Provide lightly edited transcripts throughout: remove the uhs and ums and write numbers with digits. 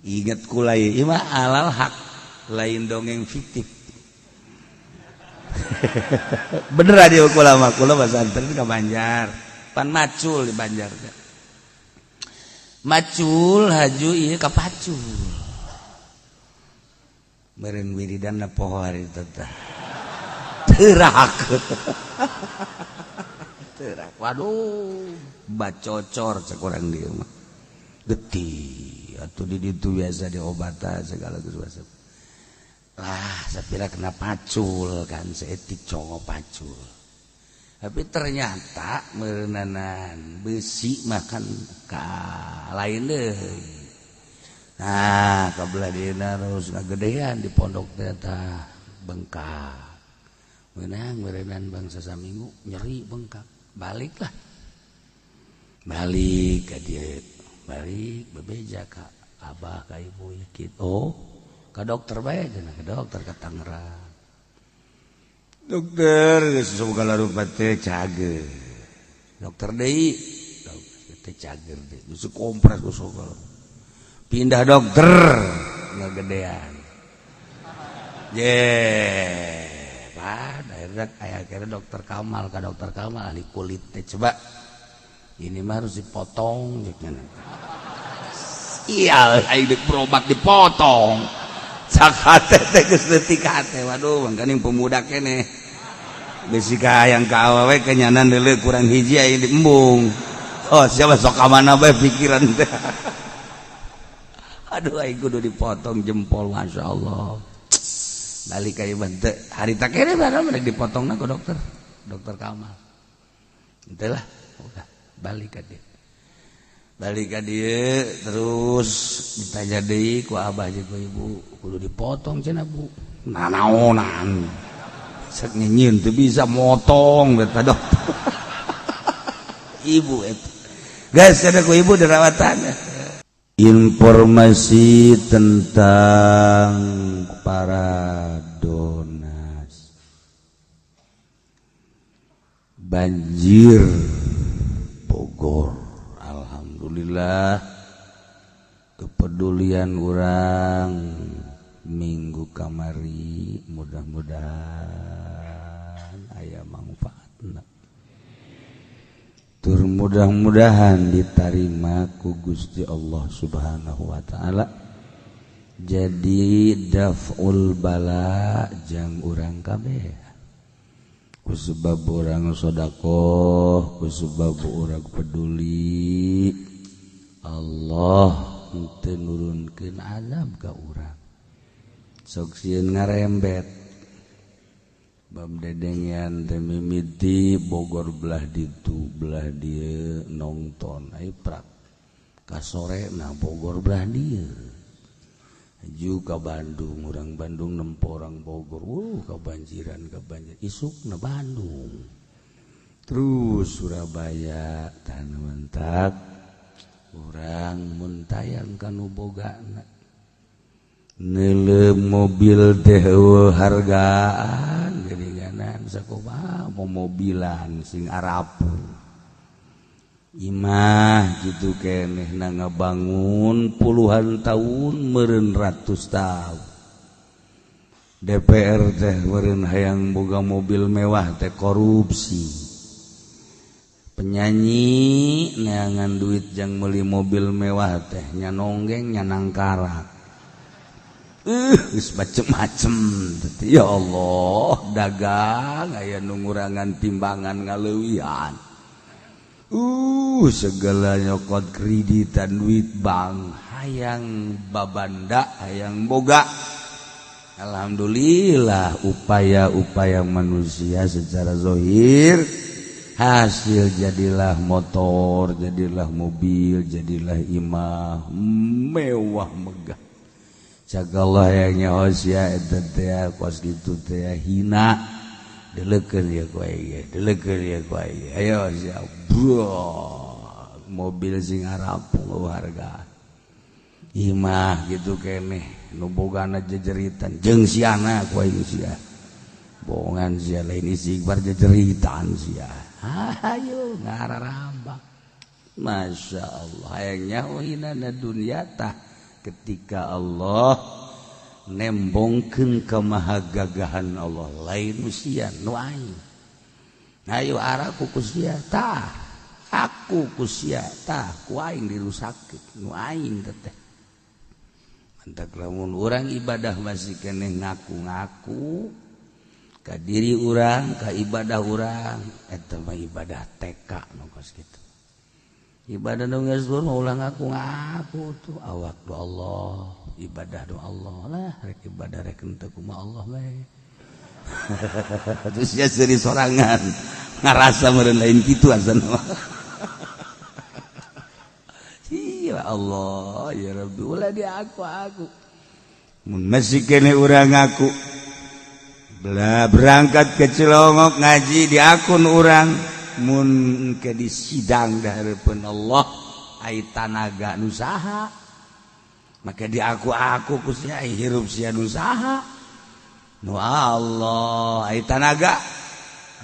Ingat kulai imah alal hak lain dongeng fiktif. Bener aja kula pesantren ka Banjar. Pan macul di Banjar. Macul haju ieu ka pacul. Meureun wiridanna poho hari teh. Teurak. Teurak. Waduh, bacocor sakurang dieu mah. Getih atuh di ditu biasa diobatan segala sesuatu. Sapira kena pacul kan seetik congo pacul. Tapi ternyata meureunana besi makan ka lain deui. Nah, kabelah dina terus ngagedean di pondok teh tah bengkak. Meunang meureunana bangsa saminggu nyeri bengkak. Baliklah. Balik ka dieu. Balik bebeja ka abah ka ibu kitu. Oh, ka dokter bae cenah, ka dokter ka Tangerang. Dokter segala rupa teh cager. Dokter deui. Dokter teh cager deui. Geus kompres ku segala. Pindah dokter ngagedean. Akhirnya dokter Kamal ka dokter Kamal ahli kulit teh coba. Ini mah harus dipotong jeung iya, aing berobat dipotong. Sakate teh geus leutik hate. Waduh, mangkaning pemuda keneh. Bisi ka hayang ka awewe kenyanan deuleu kurang hiji aya di embung. Oh, siapa sok ka mana bae pikiran teh. Aduh, aing kudu dipotong jempol masyaallah. Balik ka ieu teh harita keneh barang rek dipotongna ku dokter. Dokter Kamal. Henteu lah, udah balik ka dieu. Balik ka dieu terus ditanya deui ku abah jeung ku ibu, kudu dipotong cenah Bu. Nanaonan. Sek nyeun teu bisa motong eta dokter. Ibu eta. Geus cenah ku ibu dirawatan. Informasi tentang para donas. Banjir Bogor. Alhamdulillah kepedulian orang minggu kamari mudah-mudahan aya manfaatna. Tur mudah-mudahan diterima ku Gusti Allah Subhanahu wa taala. Jadi daf'ul bala jang urang kabeh. Ku sebab urang sedekah, ku sebab urang peduli, Allah henteu nurunkeun azab ka urang. Sok sieun ngarembet. Bab dedengian teh mimiti Bogor belah ditu belah dieu nongton aya prak ka sorena Bogor belah dieu haju ka Bandung urang Bandung nempo orang Bogor kabanjiran isukna Bandung terus Surabaya tanu mentak urang mun tayang kanu bogana neuleuh mobil teh hargaan geninganan sakumaha mobilan sing arapu imah gitu keneh na ngabangun puluhan tahun meureun ratus tahun DPR teh meureun hayang boga mobil mewah teh korupsi penyanyi neangan duit jang meuli mobil mewah teh nya nonggeng nya nangkarak macem-macem ya Allah dagang aya nu ngurangan timbangan ngaleuwihan segala nyokot kreditan duit bank hayang babanda hayang boga. Alhamdulillah upaya-upaya manusia secara zahir hasil jadilah motor, jadilah mobil, jadilah imah mewah megah. Cagalah yang nyawas ya eta teh kos kitu teh hina deleukeun ya ku aya deleukeun ya ku aya ayo sia mobil sing arampung harga imah gitu keneh nu bogana jejeritan jeung siana ku aing sia bohongan sia lain istighfar jejeritan sia ayo ngararambak masyaallah hayang nyahoina na dunya tah ketika Allah nembongkeun kamahagagahan Allah lain usia nu aing ayo araku ku sia tah aku ku sia tah ku aing dirusakeun nu aing teh mantak lamun urang ibadah masih keneh ngaku-ngaku ka diri urang ka ibadah urang eta mah ibadah TK nu kos kitu ibadah nu geus ulah ngaku-ngaku tuh awak do Allah ibadah do Allah lah rek ibadah rek henteu kumaha Allah bae terus ya seri sorangan ngarasa meureun lain kitu asana ya Allah ya Rabbi ulah di aku mun masih kene urang ngaku berangkat ke Cilongok ngaji di akun urang mun ke di sidang da hareupeun Allah ai tanaga nu saha maka di aku ku sia hirup sia nu saha nu Allah ai tanaga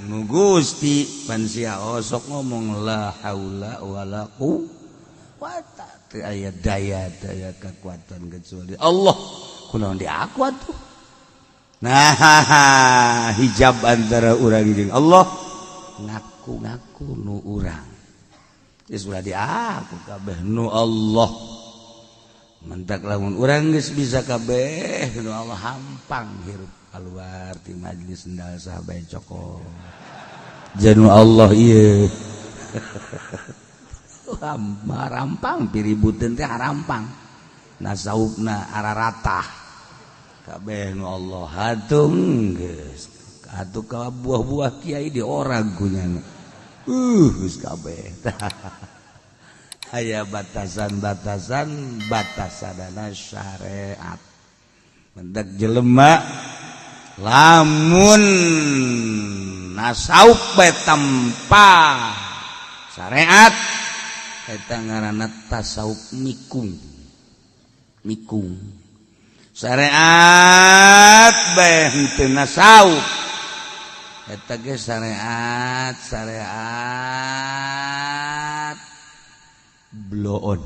nu Gusti pan sia sok ngomong la haula wala quwwata teu aya daya kekuatan kecuali Allah kunaon di aku atuh nah hijab antara urang jeung Allah ngaku-ngaku nu urang geus ulah di aku kabeh nu Allah mentak lamun urang geus bisa kabeh nu Allah hampang hirup keluar ti majelis sendal sahabat cokol janu Allah ieu rampang piributeun teh harampang nasaubna araratah kabeh nu Allah hatung geus atuh ka buah-buah kiai di orang kunyana geus kabeh aya batasan-batasanana syariat mendak jelema lamun nasaub bae tanpa syariat eta ngaranna tasawuf mikung syariat bae henteu nasaub eta ge syariat bloon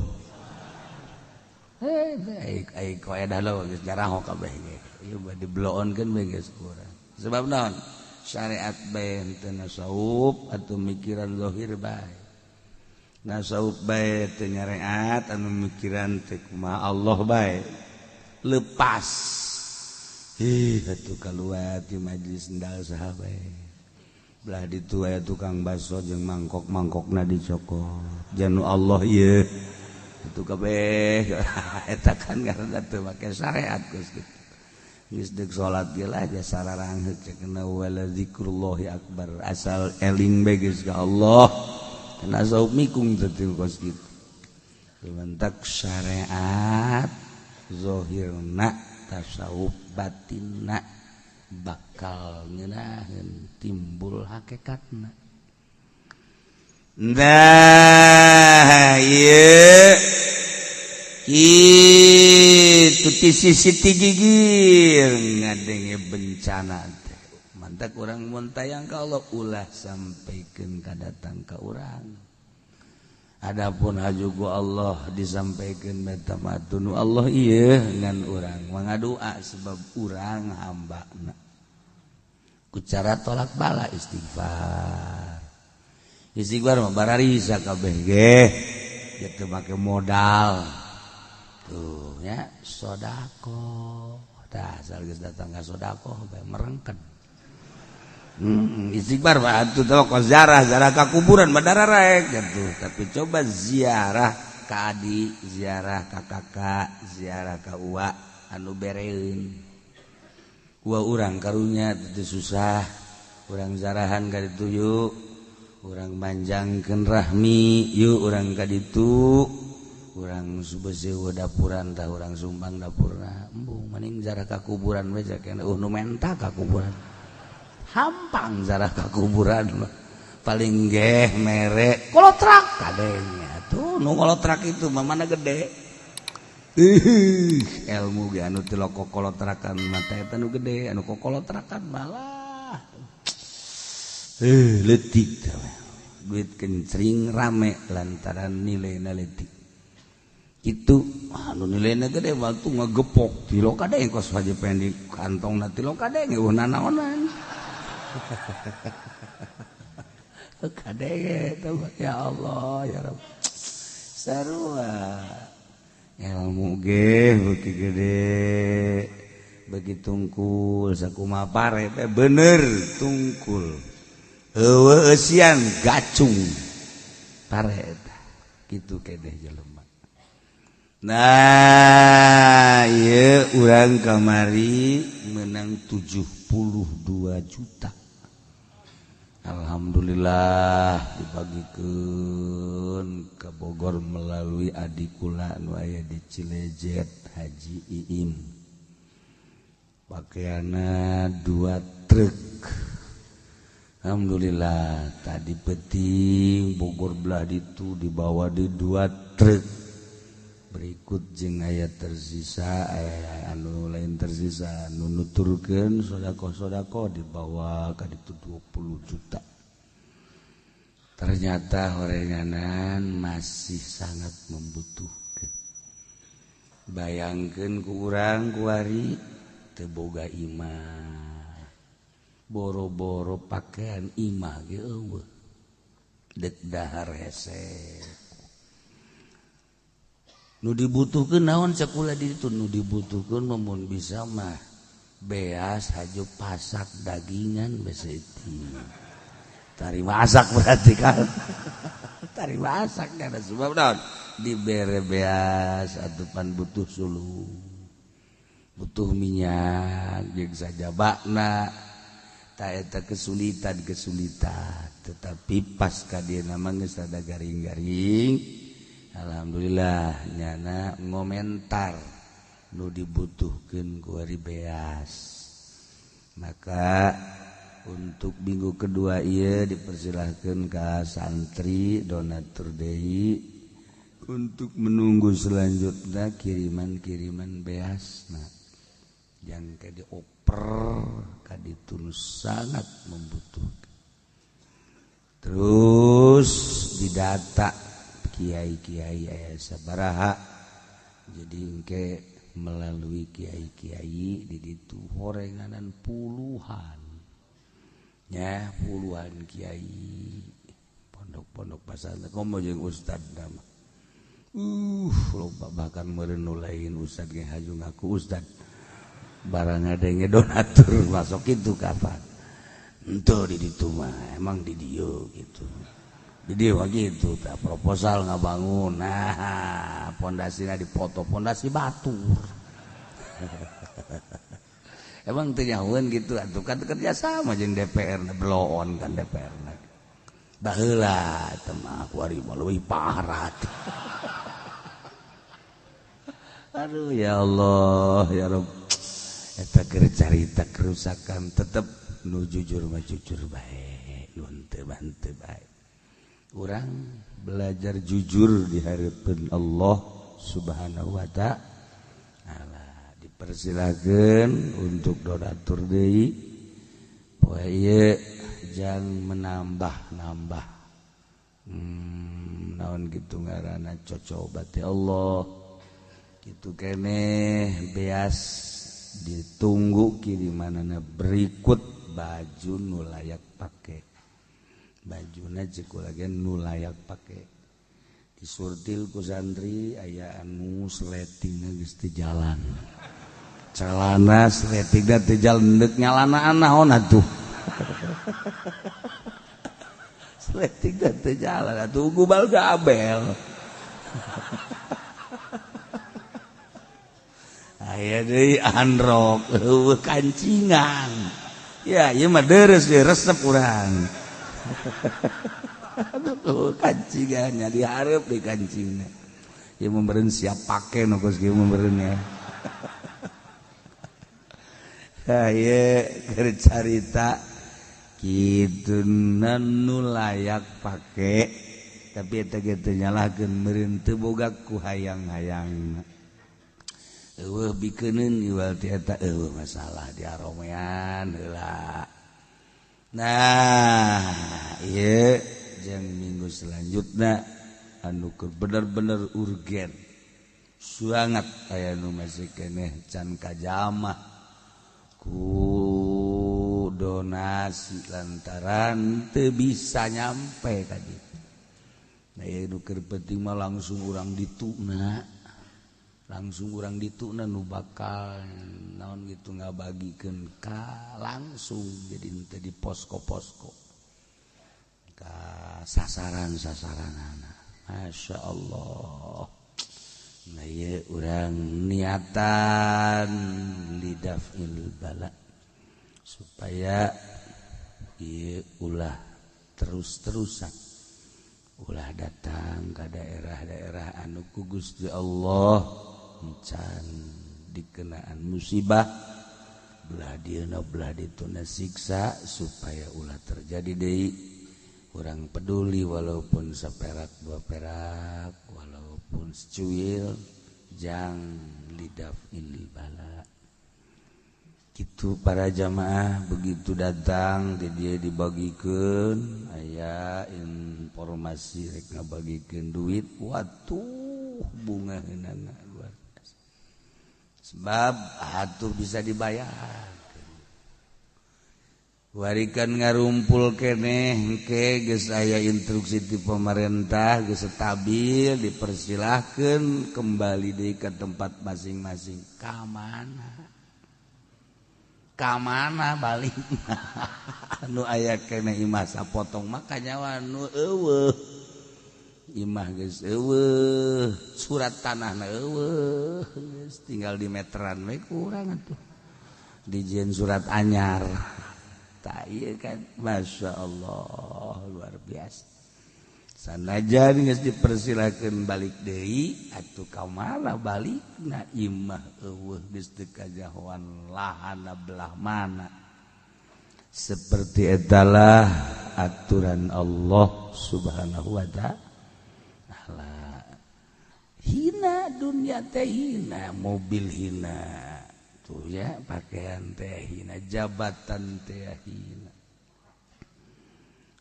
ai kaidah lo geus jarah kabeh ge ieu bade bloonkeun bae geus kurang sebab naon syariat bae henteu nasaub atuh mikiran zahir bae nasaub bae teu nyariat anu mikiran teh kumaha Allah bae lepas atuh kaluar ti majelis sendal saha bae belah ditu aya tukang baso jeung mangkok-mangkokna dicokot janu Allah ieu itu kabeh eta kan ngaranna teu make syariat Gusti geus deuk salat ge lah asa sararang cenah wala zikrullahi akbar asal eling bae geus ka Allah kana saub mikung teu kos kitu mentak syariat zahirna tasawuf batinna bakal ngeunaheun timbul hakikatna nah ieu kitu ti sisi ti gigir ngadenge bencana teh mantak urang mun tayang ka Allah ulah sampaikeun kadatang ka urang adapun hajugu Allah disampaikan metamatun Allah iya ngan urang mangadua sebab urang hambana ku cara tolak bala istighfar mah bararisa kabeh ge ya teu make modal tuh nya sodako tah asal geus datang ka sodako bae merengken istighfar mah atuh teh kos ziarah ka kuburan madara rek gitu tapi coba ziarah ka adi ziarah ka kakak ziarah ka uwa anu bereun uwa urang karunya teu susah urang zarahan ka ditu yuk urang manjangkeun rahmi yuk urang ka ditu urang subeuseun dapuran tah urang sumbang dapurna embung mending ziarah ka kuburan we jakena nu menta ka kuburan hampang zarah ka kuburan paling geh mere kolotrak kadenya tuh nu kolotrak itu mah mana gede ilmu ge anu teu kokolotrakan mata eta nu gede anu kokolotrakan malah leutik duit kencring rame lantaran nilaina leutik itu anu nilainya gede waktu ngegepok tilo kadeng kos wajib pengen di kantong na tilo kadeng naonan kadeng itu ya Allah ya Rabb sarua ilmu ge beuki gede bagi tungkul sakumaha pare teh bener tungkul eueuh eusian gacung pare teh kitu kedeh jelema. Nah ieu urang kamari menang 72 juta. Alhamdulillah dibagikeun ke Bogor melalui adikula anu aya di Cilejet Haji Iim. Pakaiana 2 truk. Alhamdulillah tadi penting Bogor belah ditu dibawa di 2 truk. Berikut jeung aya tersisa aya anu lain tersisa anu nuturkeun sodako-sodako dibawa ka ditu 20 juta. Ternyata horenganan masih sangat membutuhkan. Bayangkeun ku urang kuari teu boga imah. Boro-boro pakaian imah ge eueuh. Dek dahar hese. Nu dibutuhkeun naon sakula di ditu nu dibutuhkeun mun bisa mah beas hajo pasak dagingan basa itu. Tari masak berarti kan. Tari masak kada sebab naon dibere beas atupan butuh sulu. Butuh minyak jeung sajabana ta eta kesulitan tetapi pas ka dieu mah geus ada garing-garing. Alhamdulillah nyana ngomentar nu dibutuhkeun ku ari beas. Maka untuk minggu kedua ieu dipersilahkeun ka santri donatur deui untuk menunggu selanjutnya kiriman-kiriman beasna. Yang ka dioper ka ditu sangat membutuhkan. Terus didata kiai-kiai aya sabaraha jadi engke melalui kiai-kiai di ditu horenganan puluhan ya puluhan kiai pondok-pondok pesantren komo jeung ustad nama loba bahkan meureun nu lain ustad ge haju ngaku ustad barang ngadenge donatur masuk kitu kapan henteu di ditu mah emang di dieu gitu. Jadi begitu, proposal ngabangun, nah pondasinya dipoto pondasi batur. Emang ternyahuan gitu, atuh kan kerja sama jeung DPR, beloon kan DPR. Baheula teman aku hari mau lebih parah. Aduh ya Allah ya Rabb, eta keur carita kerusakan tetep nu jujur mah jujur bae, nu henteu bae. Orang belajar jujur di hadapan Allah Subhanahu wa ta'ala. Dipersilakan untuk donatur deui. Poe ieu jang menambah-nambah. Naon kitu ngaranna cocoba ti Allah. Kitu keneh beas ditunggu kirimanana berikut baju nu layak pake. Bajuna ceku lagi nu layak pakai disurtil ku santri aya anu sletingna geus teu jalan celana sletingna teu jalan deuk nyalanaan naon atuh sletingna teu jalan atuh gubal gabel aya deui androk eueuh kancingan ya ieu mah deres ge resep urang. Aduh kancingannya diharap di kancingnya ya memberen siap pakai no kos kieu memberen ya saya cerita kitu nu layak pakai tapi eta ge teu nyalahkeun meureun teu boga ku hayang-hayang eueuh bikeuneun iwal ti eta eueuh masalah diaromean heula. Nah ieu jeung minggu selanjutnya anu keur bener-bener urgen sangat aya nu masih keneh can kajamah ku donasi lantaran teu bisa nyampe ka ditu. Nah nu keur penting mah langsung urang dituna. Langsung urang dituna nu bakal naon gitu ngabagikeun ka langsung jadi teu di posko-posko. Ka sasaran-sasaranana. Masya Allah. Nah ieu urang niatan lidafil bala supaya ieu ulah terus-terusan ulah datang ke daerah-daerah anu ku Gusti Allah can dikenaan musibah belah dieuna belah dituna siksa supaya ulah terjadi deui urang peduli walaupun saperak dua perak walaupun secuil jang lidafil bala. Gitu para jamaah begitu datang dia dibagikeun aya informasi rek ngabagikeun duit watuh bungaheunana luar biasa sebab atuh bisa dibayar warikan ngarumpul keneh engke geus aya instruksi ti pemerintah geus stabil dipersilahkeun kembali deui ke tempat masing-masing ka mana balik anu aya kena imah sapotong maka nyawa nu eueuh imah geus eueuh surat tanahna eueuh geus tinggal di meteran we kurang atuh dijieun surat anyar tah ieu kan masyaallah luar biasa sanajan geus dipersilakeun balik deui atuh ka mana balikna imah eueuh geus teu kajahoan lahana belah mana seperti etalah aturan Allah Subhanahu wa taala hina dunia teh hina mobil hina tuh ya pakaian teh hina jabatan teh hina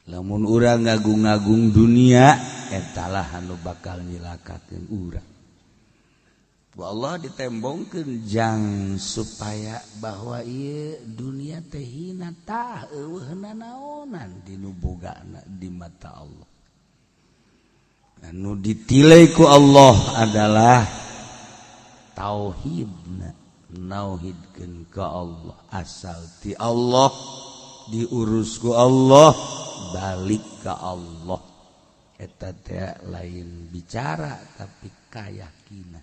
lamun urang ngagung-ngagung dunia etalah anu bakal nyilakakeun urang. Allah ditembongkeun jang supaya bahwa ieu dunia teh hina tah eueuhna naonan dinu bogana di mata Allah. Anu ditilai ku Allah adalah tauhidna, nauhidkeun ka Allah, asal ti Allah diurus ku Allah balik ke Allah eta teh lain bicara tapi kayakinan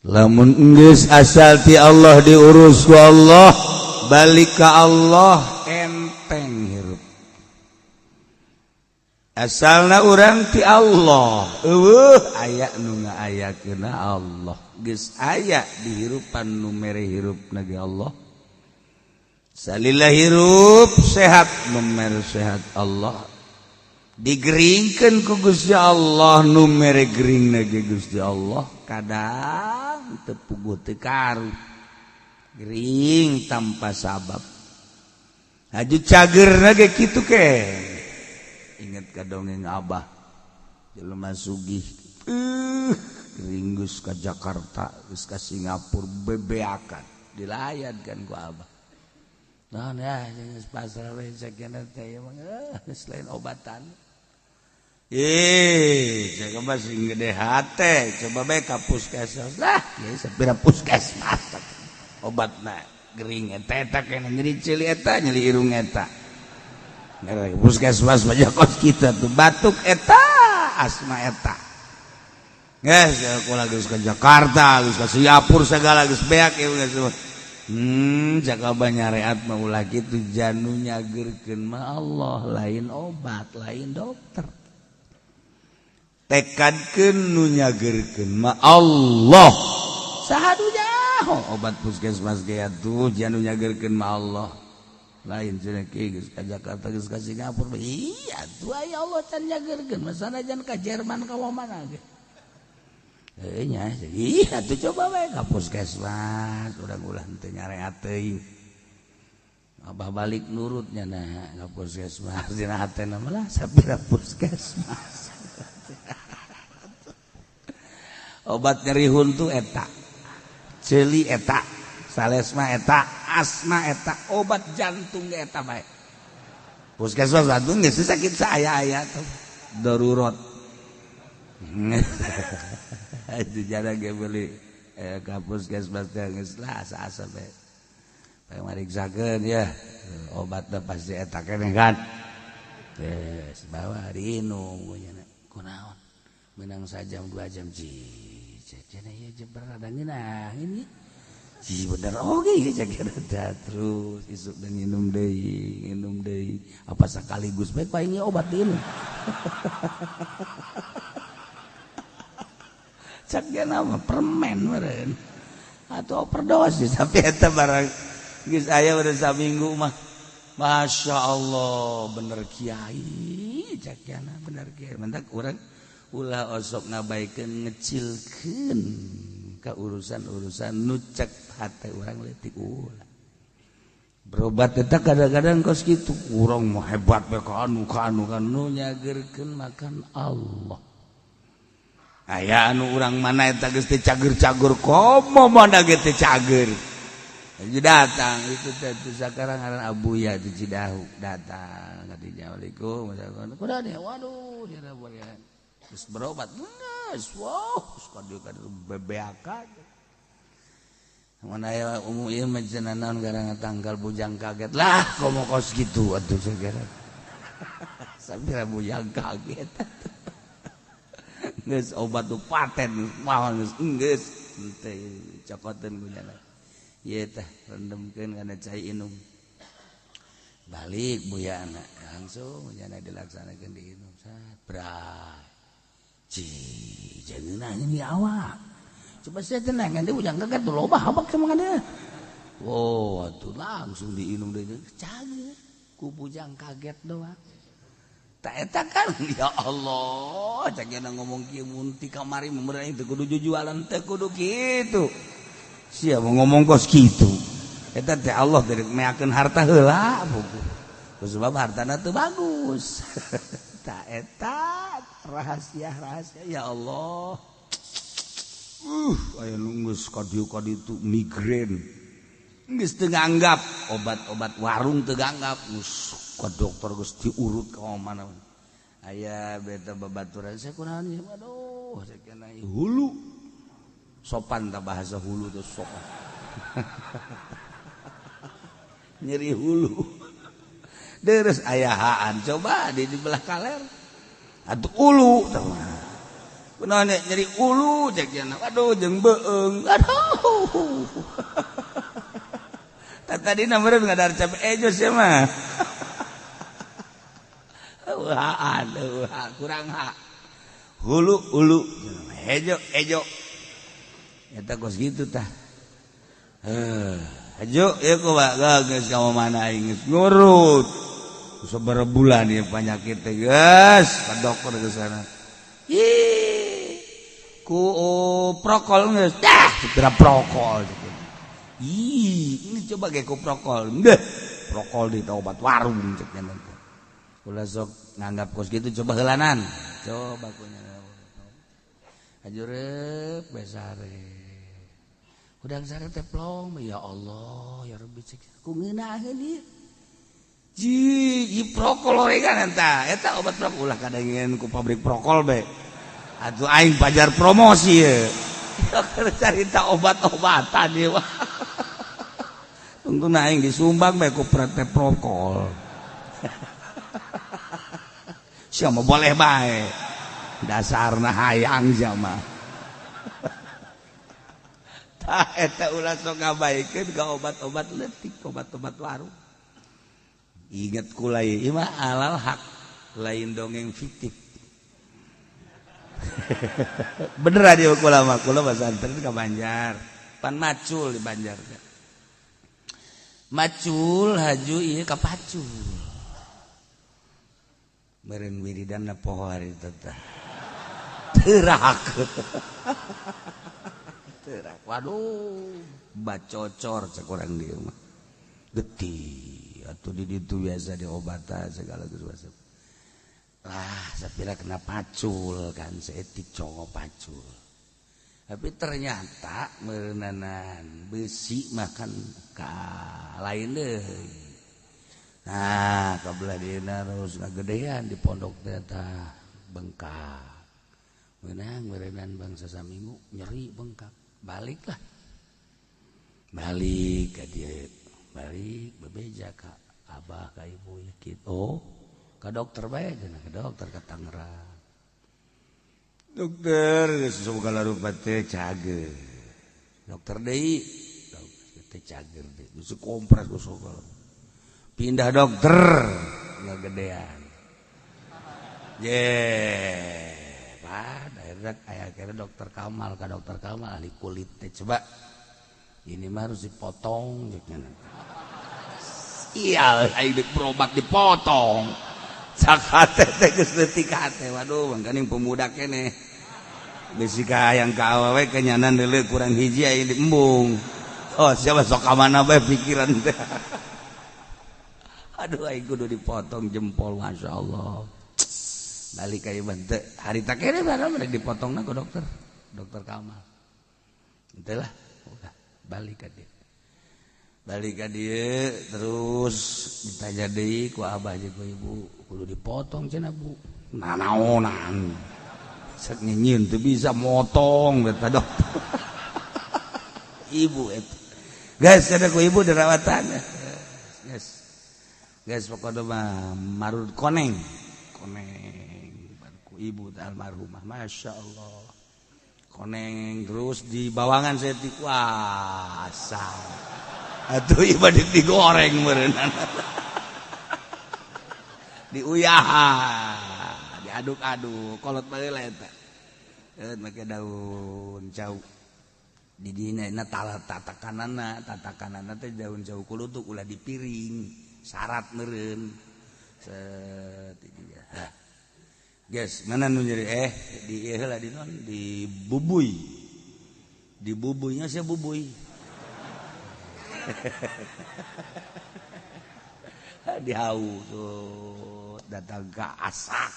lamun geus asal ti Allah diurus ku Allah balik ke Allah enteng hirup asalna urang ti Allah eueuh aya nu ngaayakeunna Allah geus aya dihirupan nu mere hirupna ge Allah salila hirup sehat numer sehat Allah digeringkeun ku Gusti Allah numere gering ge Gusti Allah kadang teu puguh teu karu gering tanpa sabab haju cagerna ge kitu ke inget ka dongeng Abah jelema sugih gering geus ka Jakarta geus ka Singapura bebeakan dilayadkeun ku Abah. Nah, pasar we sakena teh mah selain obatan. Coba sing gede hate, coba bae ka puskesmas. Lah, ya sapira puskesmas. Obatna gering eta kena nyeri cili eta, nyeri irung eta. Ngarek puskesmas baja kos kita tuh batuk eta, asma eta. Geus kula geus ka Jakarta, geus ka Singapura segala geus beak ieu geus. Jaka banyareat mah ulah kitu janu nyageurkeun mah Allah lain obat lain dokter tekadkeun nu nyageurkeun mah Allah sahadunya obat puskesmas ge atuh janu nyageurkeun mah Allah lain cenah kieu geus ka Jakarta geus ka Singapura iya atuh aya Allah can nyageurkeun mah sanajan ka Jerman ka mana ge nya iya tuh coba bae ka puskesmas urang-urang teu nyareat teuing Abah balik nurutnya nah ka puskesmas dina hatena mah lah sapira puskesmas Obat nyeri huntu eta, celi eta, salesma eta, asma eta, obat jantung eta bae. Puskesmas jantung geus sakit saya aya tuh. Darurat. Itu jarang ge beli ka puskesmas teh geus lah asa-asa bae. Bae mariksakeun ya. Obatna pasti eta keneh kan. Yes, bawa diinum nya kunaon menang sajam 2 jam cenah ieu jeber rada ngeunah ini bener oge cek terus isuk dan minum deui apa sakaligus bae paling obat diinum cek nama permen meureun atau overdosis tapi eta barang geus aya udah saminggu mah. Masya Allah bener kiai cakiana bener kiai mentak urang ulah osok ngabaikeun ngecilkeun ka urusan-urusan nu cek hate urang leutik ulah berobat eta kadang-kadang kos kitu urang mah hebat bae ka anu nu nyageurkeun makan Allah aya anu urang mana eta geus teu cager-cager komo mana ge teu cager. Jadi datang itu sekarang ngaran Abuya di Cidahu datang katanya Waalaikum kuda nih waduh dia boleh terus berobat geus wow kadu bebeak aja mana ya ieu mah cenah naon garang tanggal bujang kaget lah komo kos gitu atuh segera sambil bujang kaget geus obat tu paten mah geus teh cokoteun kunyana. Iya teh rendemkeun kana cai inum balik buya anak langsung nyana dilaksanakeun di inum sat bray jangeunah ini awak coba saya tenang nanti bujang kaget tuh loba habak sama kana oh atuh langsung diinum deui cager ku bujang kaget doang tak eta kan ya Allah cagena ngomong kieu mun ti kamari meurang teu kudu jujualan teu kudu kitu. Sia mau ngomong kos gitu. Eta teh Allah dari meakeun harta heula buku. Sebab hartana teu bagus. Ta eta rahasia ya Allah. Aya nu geus kadieu-kadieu tu migrain. Geus teu nganggap obat-obat warung teu nganggap. Ka dokter geus diurut ka mana. Aya beta babaturan saya kunaon ieu aduh sakena hulu. Sopan tak bahasa hulu tuh sopan nyeri hulu deres ayahaan coba di belah kaler atau ulu kunaon nyeri ulu cek yana aduh jeung beung aduh tadi nameureun ngadar capek ejos ya mah eueuhan kurang ha hulu ejo eta kos gitu tah. Ajo ya ku geus ka mana aing geus ngurut. Sabaraha bulan ieu panyakit teh geus ka dokter geus sana. Ih. Ku prokol geus. Dah, segera prokol. Ih, ini coba ge ku prokol. Deh, prokol di obat warung cek nya teh. Ulah sok nganggap kos gitu coba heulanan. Coba kunya. Ajureup besare. Udang sare teh plong ya Allah ya Rabbi cek ku ngeunaheun ieu ji prokol oregan eta obat prokol ulah kadangeun ku pabrik prokol be atuh aing pajar promosi ye carita obat-obatan ieu tungtuna aing disumbang be ku PT Prokol sia mah boleh bae dasarna hayang jama eta ulah sok ngabaikeun ka obat-obat leutik obat-obat warung inget kulai ieu mah alal hak lain dongeng fiktif bener adi kula mah kula pesantren ka Banjar pan macul di Banjar macul haju ieu ka pacul meureun wiridanna poho hari teh teurak waduh bacocor cek urang dieu mah getih atuh di ditu biasa diobatan segala sesuatu lah sapira kena pacul kan seetik congo pacul Tapi ternyata merenanan besi makan ka lain deh. Nah, kabelah dina terus ngagedean di pondok teh bengkak. Menang merenan bangsa saminggu nyeri bengkak. Baliklah. Balik ka dia. Balik bebeja ka abah ka ibu gitu. Oh, ka dokter bae cenah, ka dokter ka Tangerang. Dokter, segala rupa teh cager. Dokter deui, teh cager deui. Geus kompres ku segala. Pindah dokter, ngagedean. Pak, daerah aya kira dokter Kamal, ka dokter Kamal ahli kulit teh coba. Ini mah harus dipotong jeung iya, ayo berobat dipotong. Sakate teh geus leutik hate. Waduh, mangkaning pemuda keneh. Bisi ka hayang ka awewe kenyanan deuleu kurang hiji aya di embung. Oh, siapa sok ka mana bae pikiran teh. Aduh, aing kudu dipotong jempol masyaallah. Balik ka ieu teh harita keneh barang rek dipotongna ku dokter. Dokter Kamal. Henteu lah, udah balik ka dieu. Balik ka dieu terus ditanya deui ku abah jeung ku ibu, kudu dipotong cenah Bu. Nanaonan. Cek nyieun teu bisa motong eta dokter. Ibu eta. Guys, ada ku ibu dirawatan. Guys. Guys pokoknya mah marud koneng. Koneng ku ibu almarhumah. Masya Allah. Koneng terus di bawangan saya kuasa. Atuh ibadah digoreng meureunana. Diuyahan, diaduk-aduk, kolot baheula eta. Make daun jauh. Di dina tatakanana teh daun jauh kulutuk ulah di piring, syarat meureun. Set dia. Guys, mana nu nyeri di ieu heula di non di bubui. Di bubuinya sia bubui. Dihau tuh datang ke asak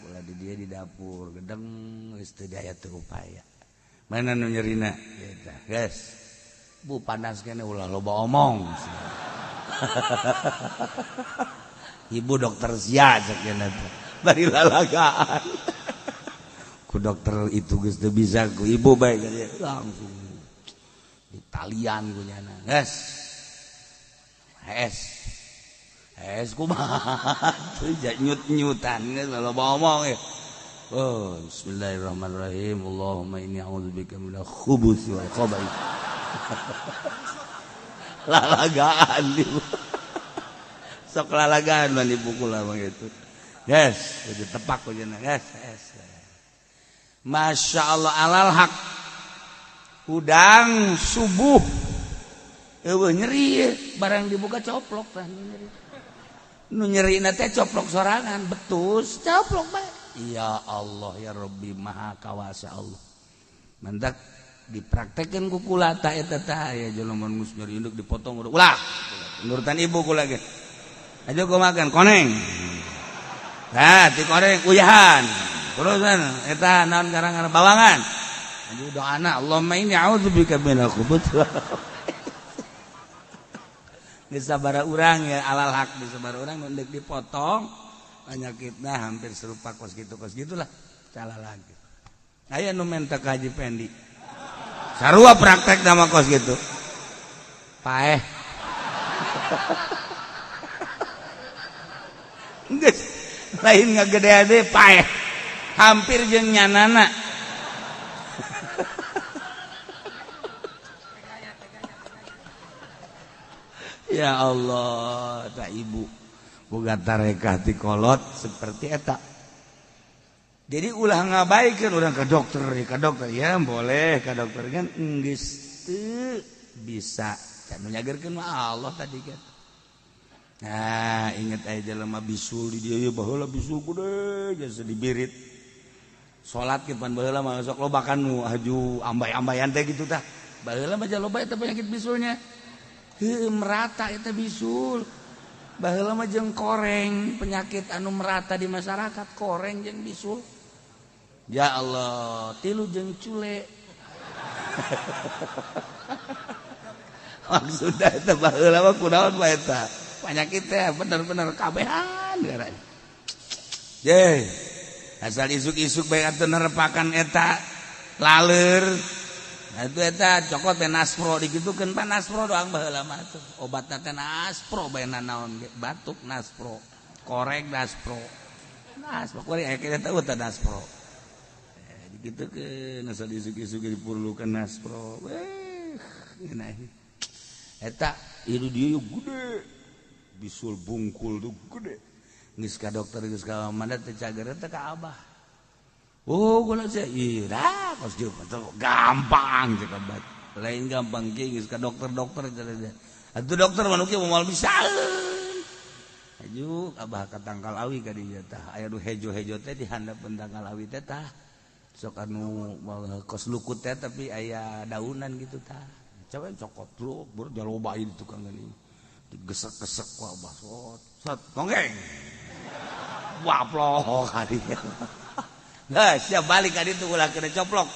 ulah di dia di dapur gedeng geus teu daya teu upaya mana nu nyerina eta guys Bu panas kene ulah loba omong ibu dokter sia cek kene bari lalagaan ku dokter itu geus teu bisa ku ibu bae langsung di talian ku nyana es kumaha teu nyut-nyutan geus loba omong ya. Oh, bismillahirrahmanirrahim. Allahumma inni a'udzubika minal khubuthi wal khaba'ith. Lalagaan ibu. Sok lalagaan mah dipukul mah gitu. Yes, kudu tepak ku cenah, yes. Masyaallah alal haq. Udang subuh eueuh nyeri barang dibuka coplok tah nyeri. Nu nyerina teh coplok sorangan, betus coplok bae. Ya Allah ya Rabbi maha kawasa Allah. Mantak dipraktekkeun ku kula tah eta tah aya jelema geus nyeri induk dipotong ulah. Nurutan ibu kula ge. Aja gua makan koneng. Nah, ti koneng uyahan. Terusan eta naon garang-garang bawangan. Aja doana Allahumma inni a'udzubika minal khubuthi. Di sabara urang ya alal haq di sabara urang nu deuk dipotong penyakitna hampir serupa kos gitulah salah lagi. Aya nu menta ka Haji Pendi. Sarua praktek nama kos gitu. Paeh. Geus lain ngagede-ade paeh. Hampir jeung nyanana. Ya Allah, tak ibu boga tarekah ti kolot seperti eta. Jadi ulah ngabaikeun urang ke dokter ya boleh ka dokter kan geus teu bisa. Can nyageurkeun mah Allah tadi kan. Nah, inget aya jelema bisul di dieu baheula bisul gede jasa dibirit. Salat ke pan baheula mah sok lobakan nu haju ambay-ambayan teh gitu tah. Baheula mah loba eta penyakit bisulnya. Merata itu bisul baheula mah jeung koreng penyakit anu merata di masyarakat koreng jeung bisul. Ya Allah, tilu jeung cule. Maksudna eta baheula mah kunaon bae eta? Panyakit teh bener-bener kabehan garana. Ye, asal isuk-isuk bae atuh nerepakan eta laleur. Atuh eta cokot teh naspro digitukeun pan naspro doang baheula mah atuh. Obatna teh naspro bae naon ge? Batuk naspro, korek naspro. Naspro korek aya kita tahu teh naspro. Gitu ke nasa disuk-isuk diperlukan naspro eta ieu dia gede bisul bungkul tuh gede geus ka dokter geus ka mandat teh cager teh ka abah oh gula saya ira kos jeung gampang cek abah lain gampang ge geus ka dokter-dokter atuh dokter manu kieu moal bisaeun aju abah ka tangkal awi ka dieu tah aya nu hejo-hejo teh di handapeun tangkal awi teh tah sok anu kos lukut teh tapi aya daunan gitu tah coba cokot dulu baru jalobain itu kan ini digesek-gesek ku abah sot nonggeng waplok kali nah siap balik ka ditu ulah kena coplok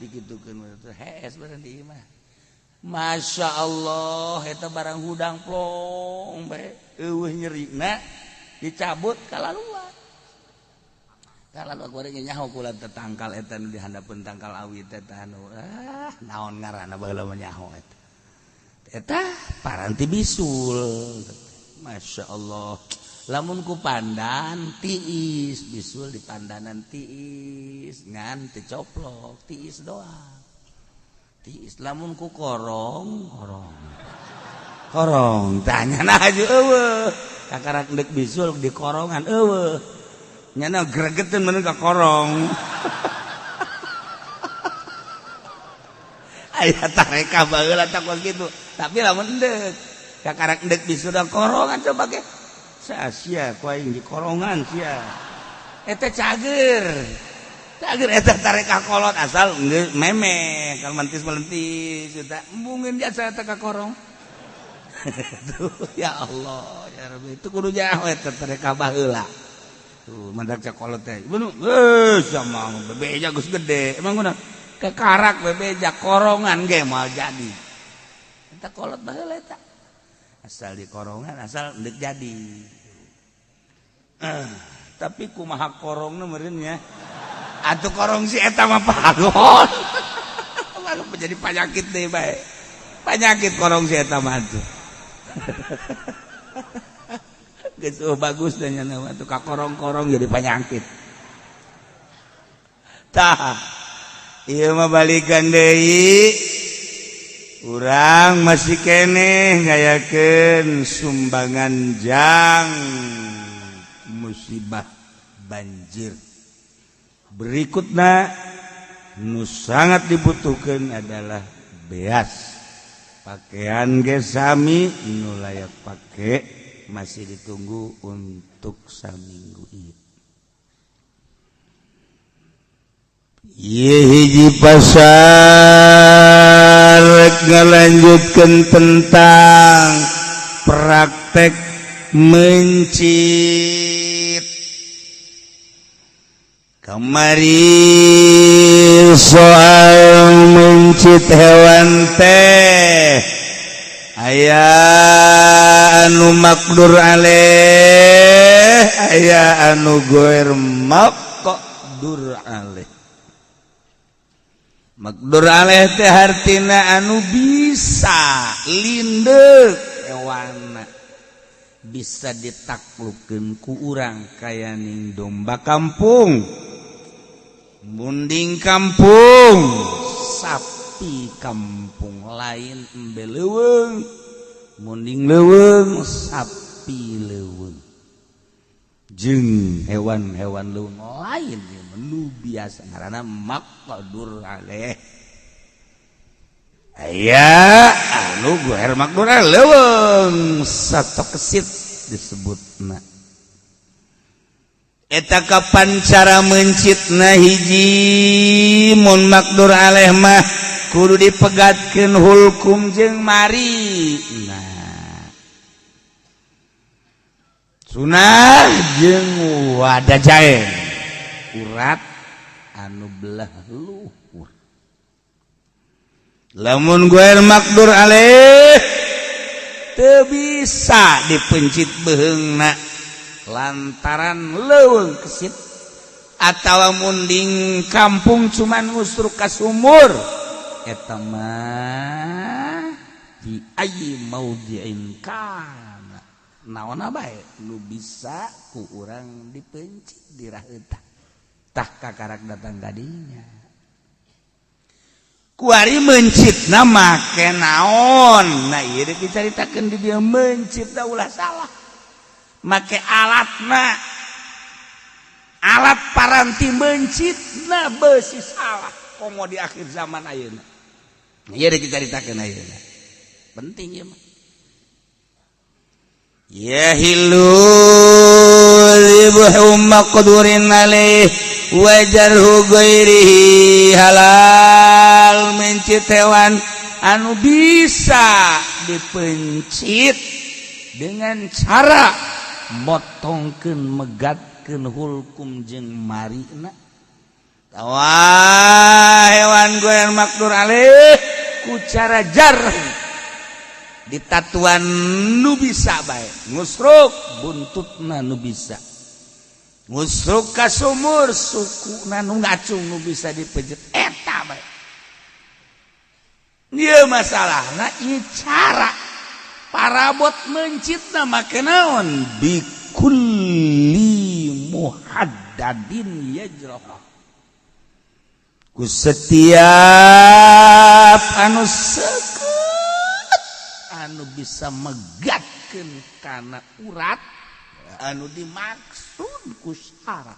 dikitukeun hees bareng di imah Masya Allah eta barang hudang plong bae eueuh nyerina dicabut kalaluan kalau goreng nyaho kula tetangkal eta nu di handapeun tangkal awi teh anu naon ngaranna baheula mah nyaho eta paranti bisul Masya Allah lamun ku pandan tiis bisul di pandanan tiis ngan teu coplok tiis doang tiis lamun ku korong tanya nah aju eueuh kakarak deuk bisul di korongan eueuh nyana gregetin mana ka korong ayah tareka baheula takut gitu tapi lamun endek kakarak endek bisuda korongan coba ke sia ku aing di korongan sia eta cager eta tareka kolot asal geus meme kalau mentis-melentis eta embungin jasa eta ka korong tuh ya Allah ya Rabbi itu kudu nyaho eta tareka baheula tuh mandak cakolot teh bener sama bebeja geus gede emang kuna kekarak bebeja korongan ge moal jadi eta kolot baheula eta asal di korongan asal deuk jadi tapi kumaha korongna meureun nya atuh korong si eta mah pagon malah menjadi penyakit deui bae penyakit korong si eta mah atuh gitu bagus dan nyana tuh kakorong-korong jadi penyakit. Tah, ieu mah balikan deui. Urang masih keneh ngayakeun sumbangan jang musibah banjir. Berikutna nu sangat dibutuhkeun adalah beas. Pakaian ge sami nu layak pake masih ditunggu untuk saminggu Id. Ieu hiji pasal ngalanjutkeun tentang praktek mencit. Kamari soal mencit hewan teh aya anu makdur alaih aya anu goer makdur alaih. Makdur alaih teh hartina anu bisa lindeuk hewanna bisa ditaklukkeun ku urang kaya ning domba kampung, munding kampung, sapi kampung lain embe leuweung, munding leuweung, sapi leuweung, jeung hewan-hewan leuweung lain nu biasa ngaranna makdur alaih. Aya anu goer makdur alaih leuweung sato kesit disebutna. Eta kapan cara mencitna hiji mun makdur alaih mah kudu dipegatkeun hulkum jeung mari. Nah, sunah jeung wadajae urat anu belah luhur. Lamun gue makdur alaih teu bisa dipencit beheungna lantaran leuweung kesit atawa munding kampung cuman ngusruk ka sumur eta mah di ayyi maudhi'in kana naonna bae nu bisa ku urang dipencit diraheutah tah kakarak datang kadinya kuari mencitna make naon. Nah ieu teh dicaritakeun di dieu mencit da ulah salah make alatna alat paranti mencitna beusi salah komo di akhir zaman ayeuna. Ieu teh dicaritakeun ayeuna penting ieu mah ya hilu ibuhu maqdurin alaih wajarhu ghairihi halal mencit hewan anu bisa dipencit dengan cara motongkeun megatkeun hulkum jeung marina tawah hewan goer makdur alaih ku cara jarh ditatuan nu bisa bae ngusruk buntutna nu bisa ngusruk ka sumur sukuna nu ngacung nu bisa dipejet eta bae. Ieu masalahna ieu cara parabot mencitna make naon bikulli muhaddadin yajrah ku setiap anu seukeut anu bisa megatkeun kana urat anu dimaksud ku syarat.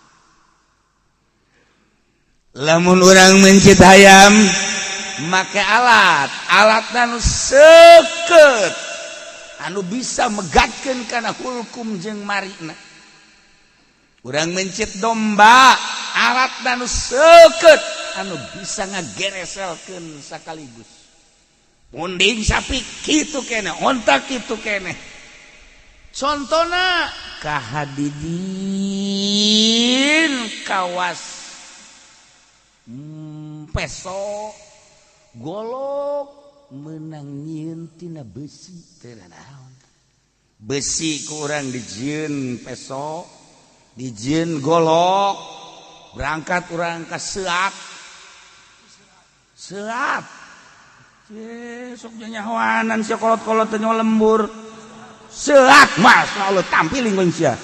Lamun urang mencit hayam make alat anu seukeut anu bisa megatkeun kana hulkum jeung marina. Urang mencit domba alat anu seukeut anu bisa ngagereselkeun sakaligus. Munding sapi kitu kene, onta kitu kene. Contona kahadidin kawas peso golok meunang nyieun tina besi teu naon. Besi ku urang dijieun peso, dijieun golok, berangkat urang ka seat. Seat sok nyahoanan sia kolot-kolot teh lembur seat mas Allah tampil lingun sia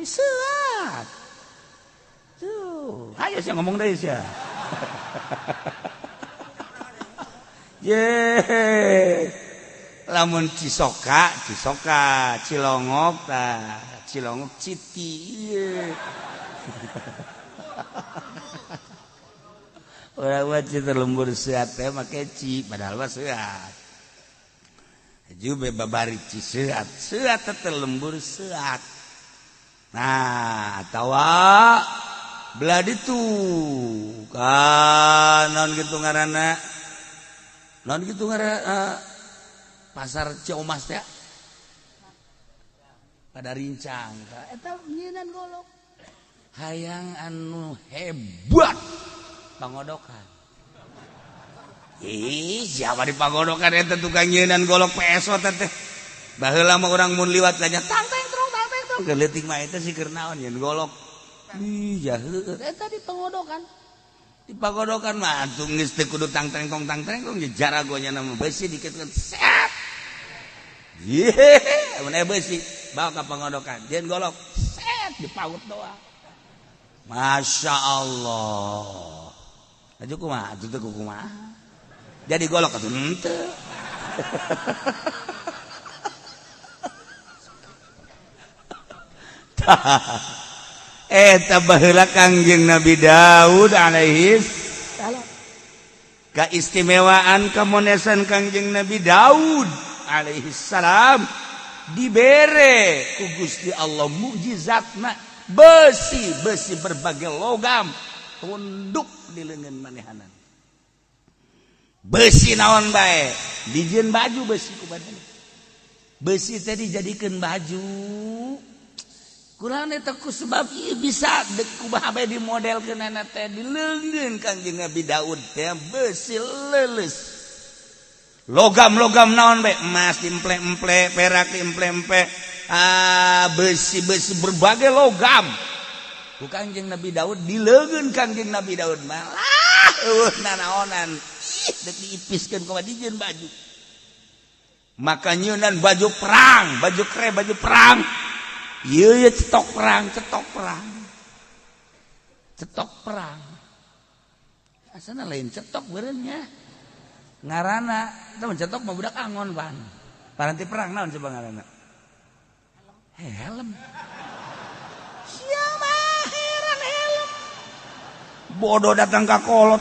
seat tuh hayo sia ngomong deui sia ye lamun cisoka cilongok tah cilongok citi ieu orang wajib terlembur sehat teh make ci padahal mah sehat. Juga babari ci sehat teh terlembur sehat. Nah, atawa belah ditu kan naon kitu ngaranna? Naon kitu ngaranna pasar Ciomas teh? Pada rincang eta nyieunnan golok. Hayang anu hebat pangodokan. Siapa di pangodokan eta tukang nyieunnan golok peso teh. Baheula mah urang mun liwat tanya tang teng trong geleutik mah eta sikeun naon nyeun golok. Jaheut eta di pangodokan. Di pangodokan mah atuh geus teu kudu tang tengkong jaragonya nama besi dikitkeun set. Mun aya besi bawa ka pangodokan, jeung golok set dipaut doang. Masya Allah. Aju kumaha, aju teu kumaha. Jadi golok atuh henteu. Eta baheula Kangjeng Nabi Daud alaihi salam. Kaistimewaan kamonesan Kangjeng Nabi Daud alaihi salam dibere ku Gusti Allah mukjizatna besi berbagai logam tunduk di leungeun manehanan. Besi naon bae dijieun baju besi ku badan. Besi teh dijadikeun baju kurang eta ku sebab ieu bisa kumaha bae di modelkeun teh dileunggeun Kangjeng Nabi Daud teh besi leuleus logam-logam naon bae emas dimple-emple perak dimple-emple besi-besi berbagai logam ku Kangjeng Nabi Daud dileunggeun Kangjeng Nabi Daud malah nanaonan dek diipiskeun ku dijieun baju maka nyeunan baju perang baju kre baju perang ieu cetok perang asana lain cetok beureun nya ngaranna eta mah cetok mah budak angon pan paranti perang naon coba ngaranna helm sia mah heran helm bodoh datang ka kolot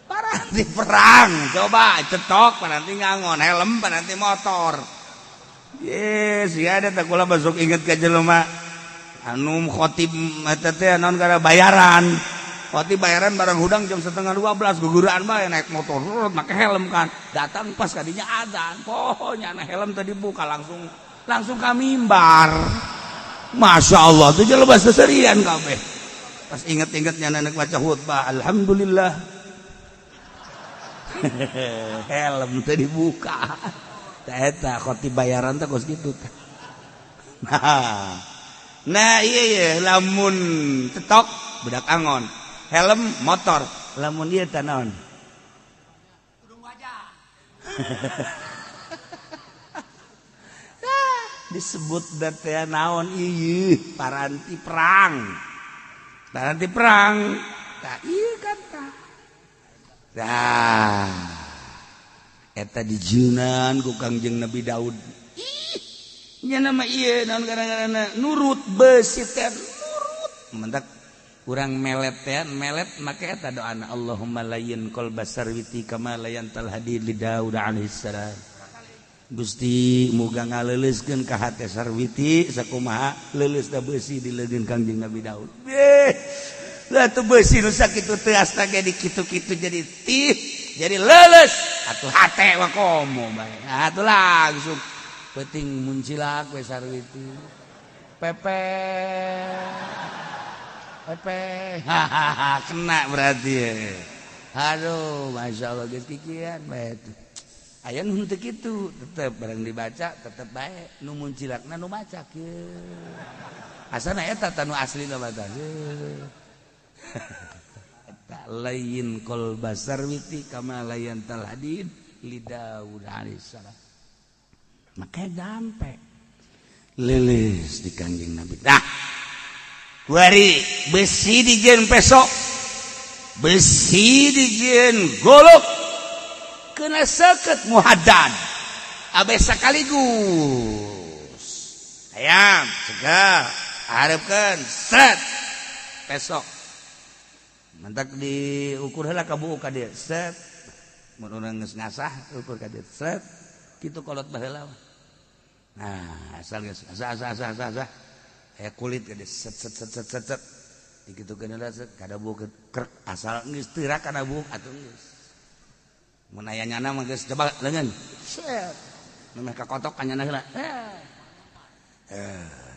paranti perang coba cetok paranti ngangon helm paranti motor yes ya ada tak kula besok inget ka jelema anu khotib eta teh naon gara bayaran khotib bayaran barang hudang jam 11:30 guguraan bae naik motor make helm kan datang pas kadinya adzan pohonnya na helm tadi buka langsung ka mimbar Masya Allah tuh jelema seserian kabeh pas inget-ingetnya anak baca khutbah alhamdulillah helm tadi buka eta khotib bayaran teh kos kitu teh nah iya lamun cetok budak angon helm motor lamun ieu teh naon tudung wajah disebut teh naon ieu paranti perang tah ieu kan tah eta dijieunnan ku Kangjeng Nabi Daud nya nama ieu naon gara-garana nurut besi teh nurut mentak urang melet teh melet make eta doana Allahumma layyin qalba sarwiti kama layantal hadid li Daud alaihi salam Gusti muga ngaleuleskeun ka hate sarwiti sakumaha leuleus da besi dileungeun Kangjeng Nabi Daud lah tuh besi nu sakitu teu astaga dikitu-kitu jadi tih jadi leuleus atuh hate wa komo bae atuh langsung penting muncilak we sarwiti pepe kena berarti ya aduh Masya Allah geus kikian bae aya nu teu kitu tetep barang dibaca tetep bae nu muncilakna nu maca kieu asana eta tanu aslina baca layyin qalba sarwiti kama layantal hadid li Daud alaihi salam make dampe leuleus di Kangjeng Nabi nah kuari besi dijieun peso besi dijieun golok kena seket muhaddad abe sakaligus ayam segar hareupeun set peso mantak diukur heula ka buuk ka dieu set mun urang geus ngasah ukur ka dieu set kitu kolot baheula nah asal geus asah aya kulit ka dieu set dikitukeun heula set kada buuk krek asal geus teurak kana buuk atuh geus mun aya nyana mah geus coba leungeun set nu meh kakotok ka nyana heula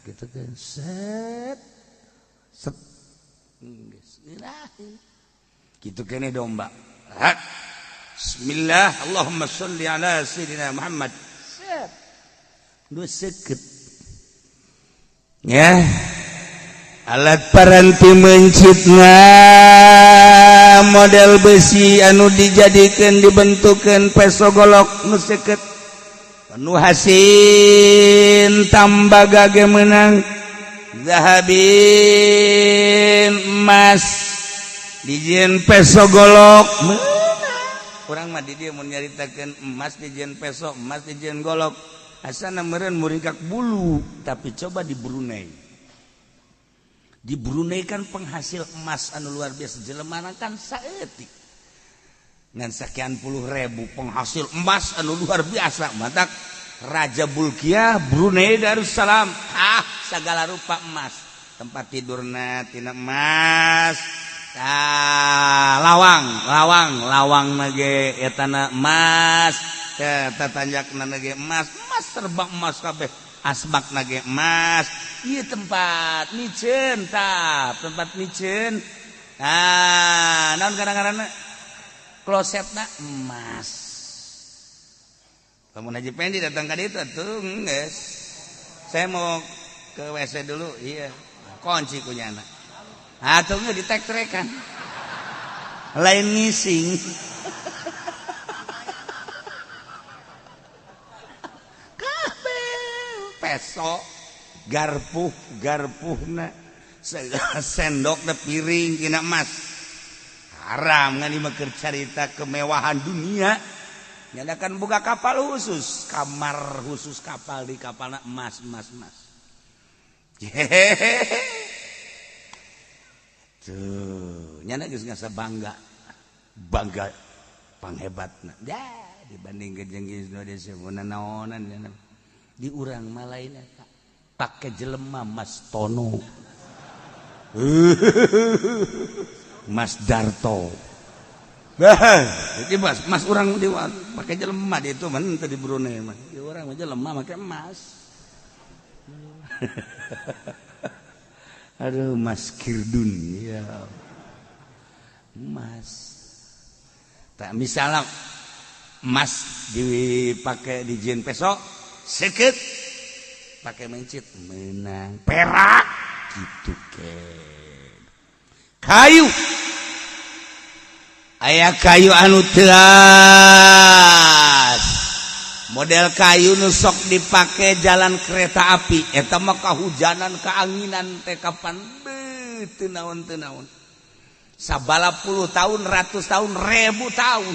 kitu kan set gitu kene domba bismillah Allahumma sholli ala sayyidina Muhammad dua seket ya alat paranti mencitna model besi anu dijadikan dibentukan peso golok nu seket nu hasin tambaga ge menang zahabin emas dijieun peso golok urang mah di dieu mun nyaritakeun emas dijieun peso emas dijieun golok asana meureun muringkak bulu tapi coba di Brunei kan penghasil emas anu luar biasa jelema kan saeutik ngan sakian puluh ribu penghasil emas anu luar biasa matak Raja Bulkiah Brunei Darussalam segala rupa emas tempat tidurna tina emas lawang nage etana emas tatanjakna nage emas serba emas kabeh asbak nage emas. Ieu tempat micen tempat micen. Naon kadang-kadang klosetna emas. Kamu Haji Pendi datang ke ditu tuh geus. Saya mau ke WC dulu, iya. Kunci kunyana. Tunggu ditek-terekan. Lain ngising. Peso garpuhna sendok na piring kina emas haram ngan mah keur carita kemewahan dunia nyadakan boga kapal khusus kamar khusus kapal di kapalna emas tuh nyana geus ngasa bangga panghebatna dibandingkeun jeung Indonesia naonan nyana di urang malain pakai jelema Mas Tono Mas Darto jadi mas urang di pakai jelema di itu mana di Brunei mah di urang mah jelema pakai emas aduh Mas Kirdun ya emas tak misalnya emas dipakai di jin peso seket pakai mencit menang perak gitu kan kayu aya kayu anu teas model kayu nu sok dipake jalan kereta api eta mah kahujanan kaanginan teh kapan teu naon sabala puluh tahun ratus tahun ribu tahun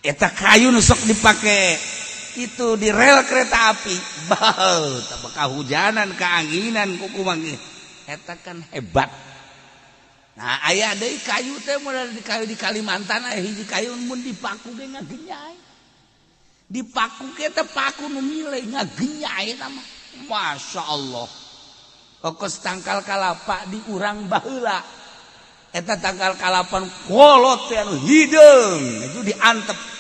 eta kayu nu sok dipake itu di rel kereta api bal tambah kahujanan keanginan kuku manggih eta kan hebat. Nah aya deui kayu teh modal di kayu di Kalimantan aya hiji kayu mun dipaku ge ngagenyai dipaku ge teh paku nu milih ngagenyai eta mah masyaallah kokos tangkal kalapa di urang baheula eta tangkal kalapan kolot teh anu hideung itu diantep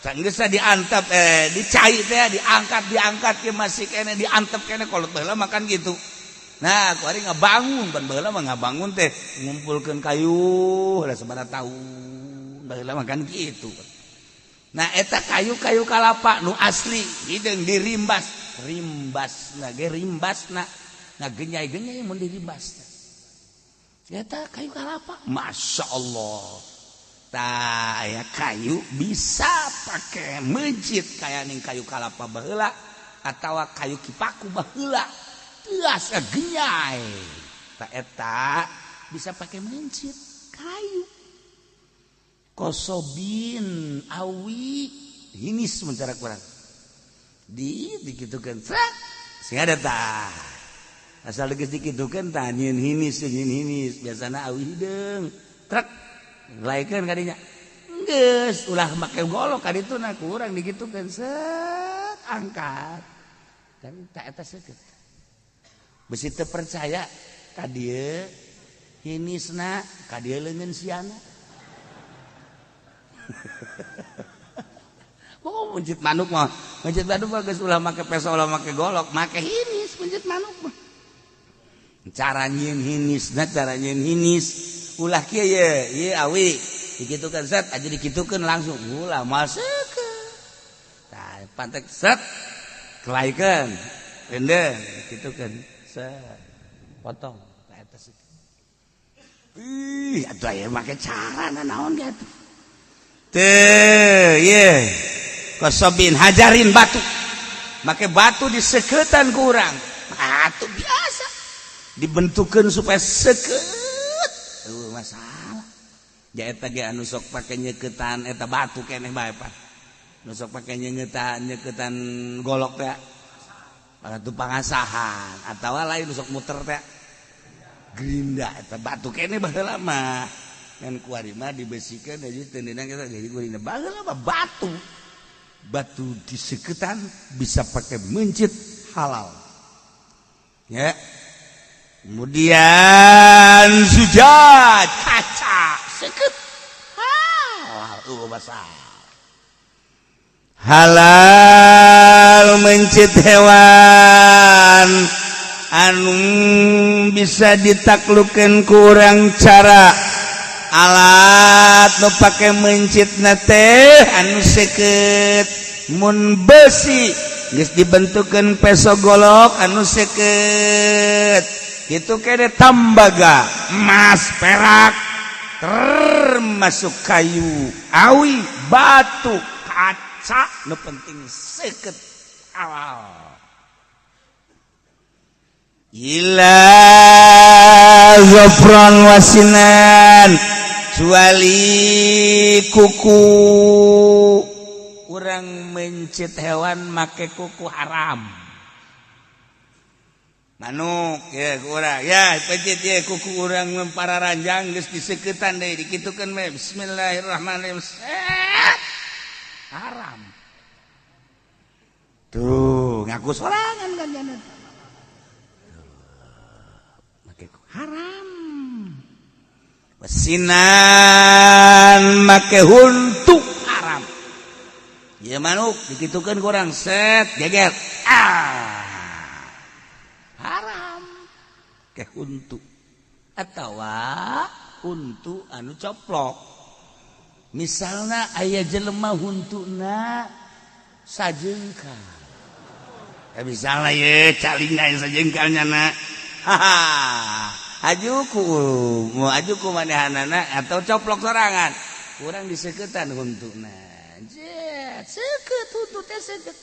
geus diantep dicai teh diangkat ke masih kene diantep kene kolot baheula makan gitu. Nah kuari ngabangun pan baheula mah ngabangun teh ngumpulkeun kayu da sabaraha taun baheula makan gitu. Nah eta kayu-kayu kalapa nu asli hideung dirimbasna ge rimbasna ngagenyai-genyai mun dirimbasna. Eta kayu kalapa masyaallah. Tah aya kayu bisa pakai mencit kayak ning kayu kalapa baheula atawa kayu kipaku baheula teas genyai tah eta bisa pakai mencit kayu kosobin awi hinis mencara kurang dikitukeun srak sing ada tah asal geus dikitukeun tah nyeun hinis biasana awi hideung trek laikeun kadinya geus ulah make golok ka dituna ku urang digitukeun set angkat kan tak eta seukeut besi teu percaya ka dieu hinisna ka dieu leungeun siana oh mencit manuk mah geus ulah make peso ulah make golok make hinis mencit manuk mah cara nyieun hinis ulah kieu ye awi dikitukeun set aja dikitukeun langsung ulah maseukeun tah pantek set kelaikeun rendeung dikitukeun set potong tah eta sih atuh aya make carana naon ge atuh teu ye kosobin hajarin batu make batu diseukeutан ku urang atuh biasa dibentukeun supaya seukeut masalah ja eta ge anu sok pake nyeuketan eta batu keneh bae pan nu sok pake nyeuketan golok teh atuh pangasahan atawa lain nu sok muter teh gerinda eta batu keneh baheula mah ngan kuari mah dibesikeun jadi teundeuna kita jadi gurina baheula mah batu diseuketan bisa pakai mencit halal ya. Kemudian zujaj kaca seket halal basah halal mencit hewan anu bisa ditaklukkan kurang cara alat nu pake mencit teh anu seket mun besi geus dibentukeun peso golok anu seket kitu kene tambaga emas perak termasuk kayu awi batu kaca nu penting seket awal ila zafran wasinan kecuali kuku urang mencit hewan make kuku haram manuk ya urang ya pencit ya kuku urang para ranjang geus diseuketan deui dikitukeun we bismillahirrahmanirrahim haram tuh ngaku sorangan kan jangan make haram besinan make huntu haram ya manuk dikitukeun kurang set geger haram ke huntu atawa huntu anu coplok misalna aya jelema huntuna sajengkal misalna ye caling aya sajengkalnya na ajuku mau ajuku manehanana atau coplok sorangan kurang diseuketan huntuna jet seukeut huntu teh seukeut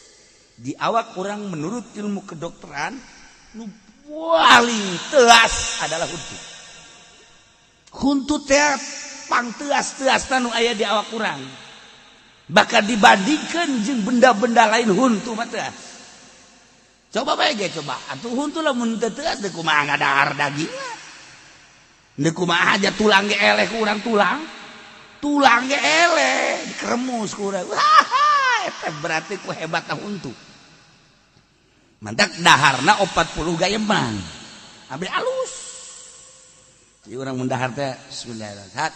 di awak kurang menurut ilmu kedokteran nu paling teas adalah huntu teh pang teas-teasna nu aya di awak kurang bakal dibandingkeun jeung benda-benda lain huntu mah teas coba bae ge coba atuh huntu lamun teu teas teh kumaha ngadahar dagingna deuk kumaha aja tulang ge eleh ku urang tulang ge eleh dikeremus ku urang eta berarti ku hebatna huntu mantak daharna 40 gayeman abdi alus jadi urang mun dahar teh bismillahirrahmanirrahim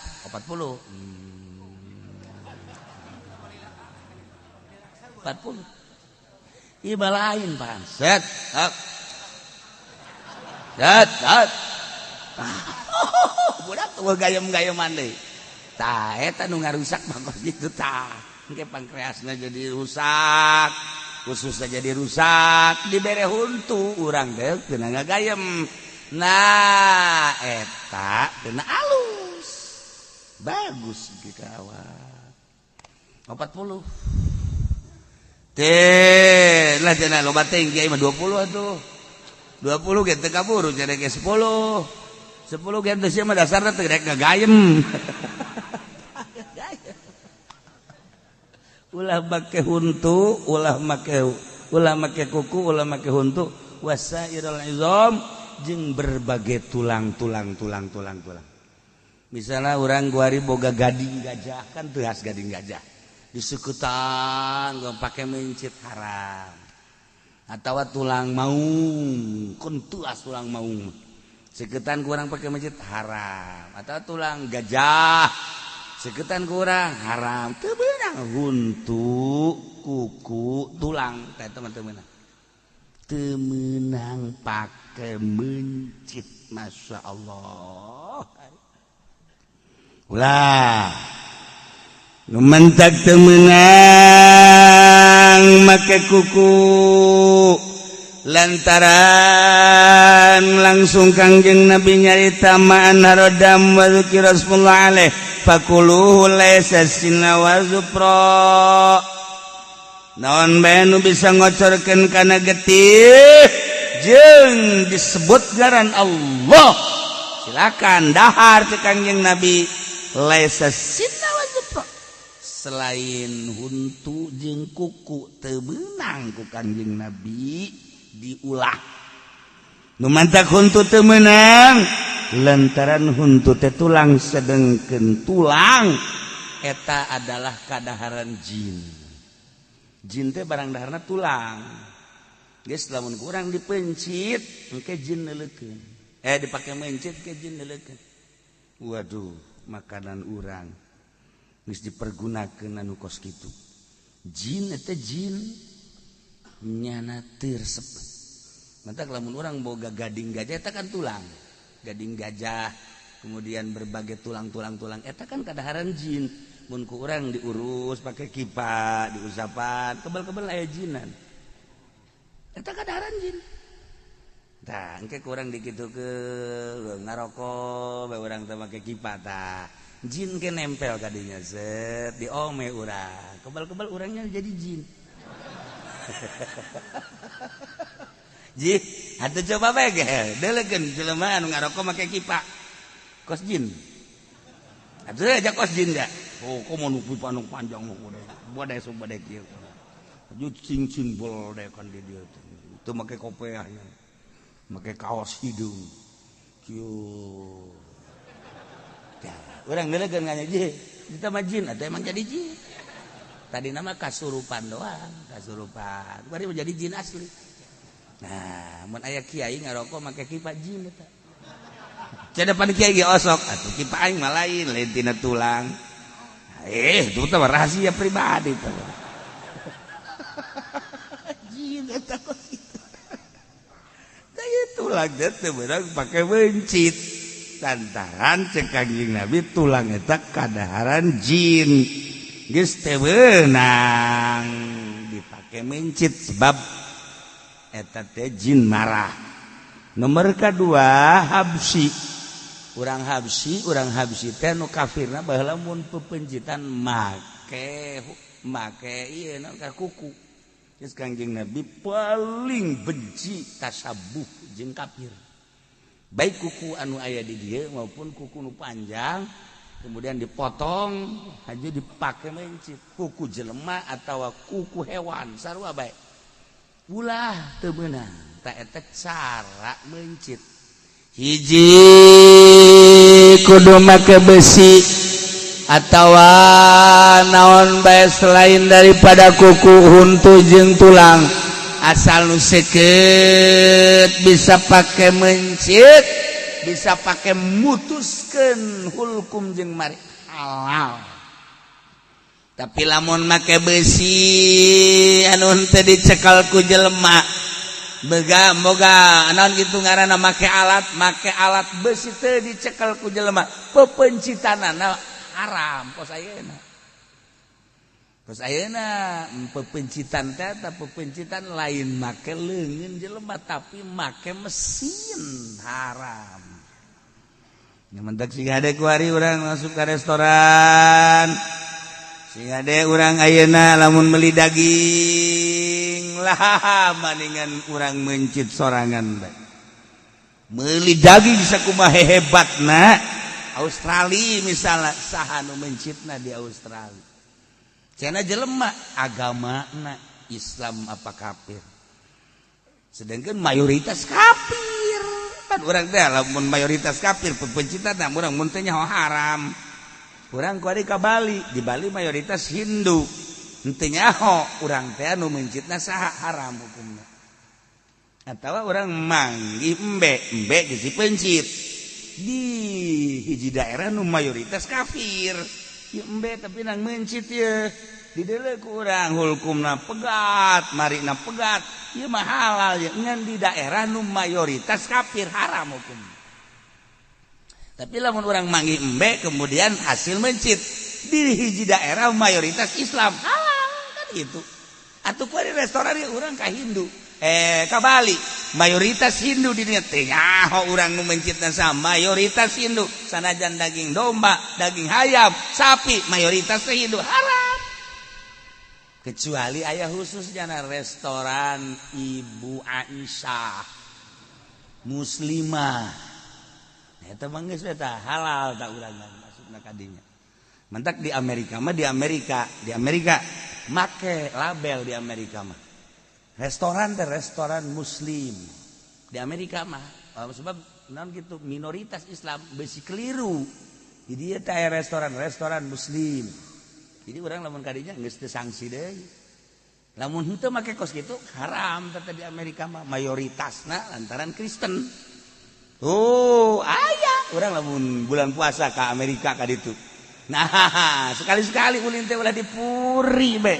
40 ieu lain pan set budak tuh gayem-gayeman deui tah eta nu ngarusak mah kitu tah engke pankreasna jadi rusak ususna jadi rusak dibere huntu urang deuk teu ngagayem nah eta teu alus bagus gitu awak 40 teh lah cenah loba teh kiai mah 20 atuh 20 ge teu kaburu cenah ge 10 ge teh sia mah dasarna teu rek ngagayem ulah make huntu ulah make kuku ulah make huntu wasairul izam jeung berbagai tulang misalnya urang guari boga gading gajah kan teuas gading gajah diseuketan gak pake mencit haram atawa tulang maung kun tuas tulang maung seuketan kurang pake mencit haram atawa tulang gajah seuketan kurang haram teu beunang huntu kuku tulang teh teman-teman teu meunang pake mencit masya Allah ulah nu mentak teu meunang make kuku lantaran langsung Kangjeng Nabi nyarita ma'an harodam wa dzikra rasulullah alaih fakuluhu laysa sinna wa zupra naon bae nu bisa ngocorkeun kana getih jeung disebut ngaran Allah silakan dahar teh Kangjeng Nabi laysa sinna wa zupra selain huntu jeung kuku teu meunang ku Kangjeng Nabi diulah nu mantak huntu teu meunang lantaran huntu teh tulang sedengkeun tulang eta adalah kadaharan jin teh barang daharna tulang geus lamun kurang dipencit engke jin neuleukeun dipake mencit ke jin neuleukeun waduh makanan urang geus dipergunakeun anu kos kitu jin eta jin nyana tersep. Mantak lamun orang boga gading gajah eta kan tulang. Gading gajah kemudian berbagai tulang eta kan kadaharan jin. Mun ku urang diurus pakai kipa, diusapan, kebal-kebal aya jinan. Eta kadaharan jin. Tah, engke kurang dikitu ke ngarokok bae urang teh make kipa tah. Jin ke nempel ka dinya set diome urang. Kebal-kebal urangnya jadi jin. Jin, atuh coba bae ge. Deulekeun jelema anu ngarokok make kipa. Kos jin. Atuh aja kos jin da. Oh, komo nu pipa nu panjang nu bodai so bodai kieu. Ju cing-cing bol deh kan di dieu teh. Teu make kopiahnya. Make kaos hidung. Kieu. Ya, urang deulekeun nganya jin. Kita mah jin, atuh emang jadi jin. Tadi nama kasurupan doang, kasurupan. Bari menjadi jin asli. Nah, mun aya kiai ngarokok make kipa jin eta. Cadepan kiai ge osok, atuh kipa aing mah lain tina tulang. Itu teh rahasia pribadi teh. Jin eta kok kitu. Tah tulang teh beurang pake bencit. Lantaran cek Kangjeng Nabi tulang eta kadaharan jin. Geus teu beunang dipake mencit sebab eta teh jin marah. Nomor kadua habsi. Urang habsi teh nu kafirna baheula mun pepencitan make ieu naon ka kuku. Geus Kangjeng Nabi paling benci tasabuh jeung kafir. Baik kuku anu aya di dieu maupun kuku nu panjang kemudian dipotong aja dipake mencit. Kuku jelema atawa kuku hewan sarua bae. Ulah teu beunang. Ta eta cara mencit. Hiji kudu make besi atawa naon bae selain daripada kuku huntu jeung tulang. Asal nu seukeut bisa pake mencit, bisa pake mutuskeun hulkum jeung mari halal. Tapi lamun make besi anu teu dicekel ku jelema boga naon kitu ngaranna make alat besi teu dicekel ku jelema pepencitanana haram pos ayeuna pepencitan teh eta pepencitan lain make leungeun jelema tapi make mesin haram. Nyamantak sing hade kuari urang masuk ka restoran. Sing hade urang ayeuna lamun meuli daging lah maningan urang mencit sorangan bae. Meuli daging sakumaha hebatna. Australia misalnya saha nu mencitna di Australia. Cenah jelema agamana Islam apa kafir. Sedangkan mayoritas kafir. Kan urang teh lamun mayoritas kafir pepencitan urang mun teh nyaho haram. Urang kuari ka Bali, di Bali mayoritas Hindu. Henteu nyaho urang teh anu mencitna saha haram hukumna. Atawa urang manggih embe geus dipencit. Di hiji daerah nu mayoritas kafir. Ya embe tapi nang mencit ya dideuleu ku urang hulkumna pegat marina pegat ieu mah halal ya ngan di daerah nu mayoritas kafir haram hukum. Tapi lamun urang manggih embe kemudian hasil mencit di hiji daerah mayoritas Islam halal kan gitu. Atuh ku di restoran ieu urang ka Hindu ka Bali mayoritas Hindu di dinya teh nyaho urang nu mencitna sama mayoritas Hindu sanajan daging domba daging hayam sapi mayoritas teh Hindu haram kecuali aya khususnya restoran Ibu Aisyah muslimah eta mah geus eta halal tak urang maksudna ka dinya mentak di Amerika make label di Amerika mah restoran muslim di Amerika mah sebab naon gitu minoritas Islam besi keliru jadi eta aya restoran muslim jadi urang lamun kadinya geus teu sanksi deui lamun henteu make kos kitu haram teh di Amerika mah mayoritasna lantaran Kristen aya urang lamun bulan puasa ka Amerika ka ditu nah sekali-sekali ulin teh ulah dipuri be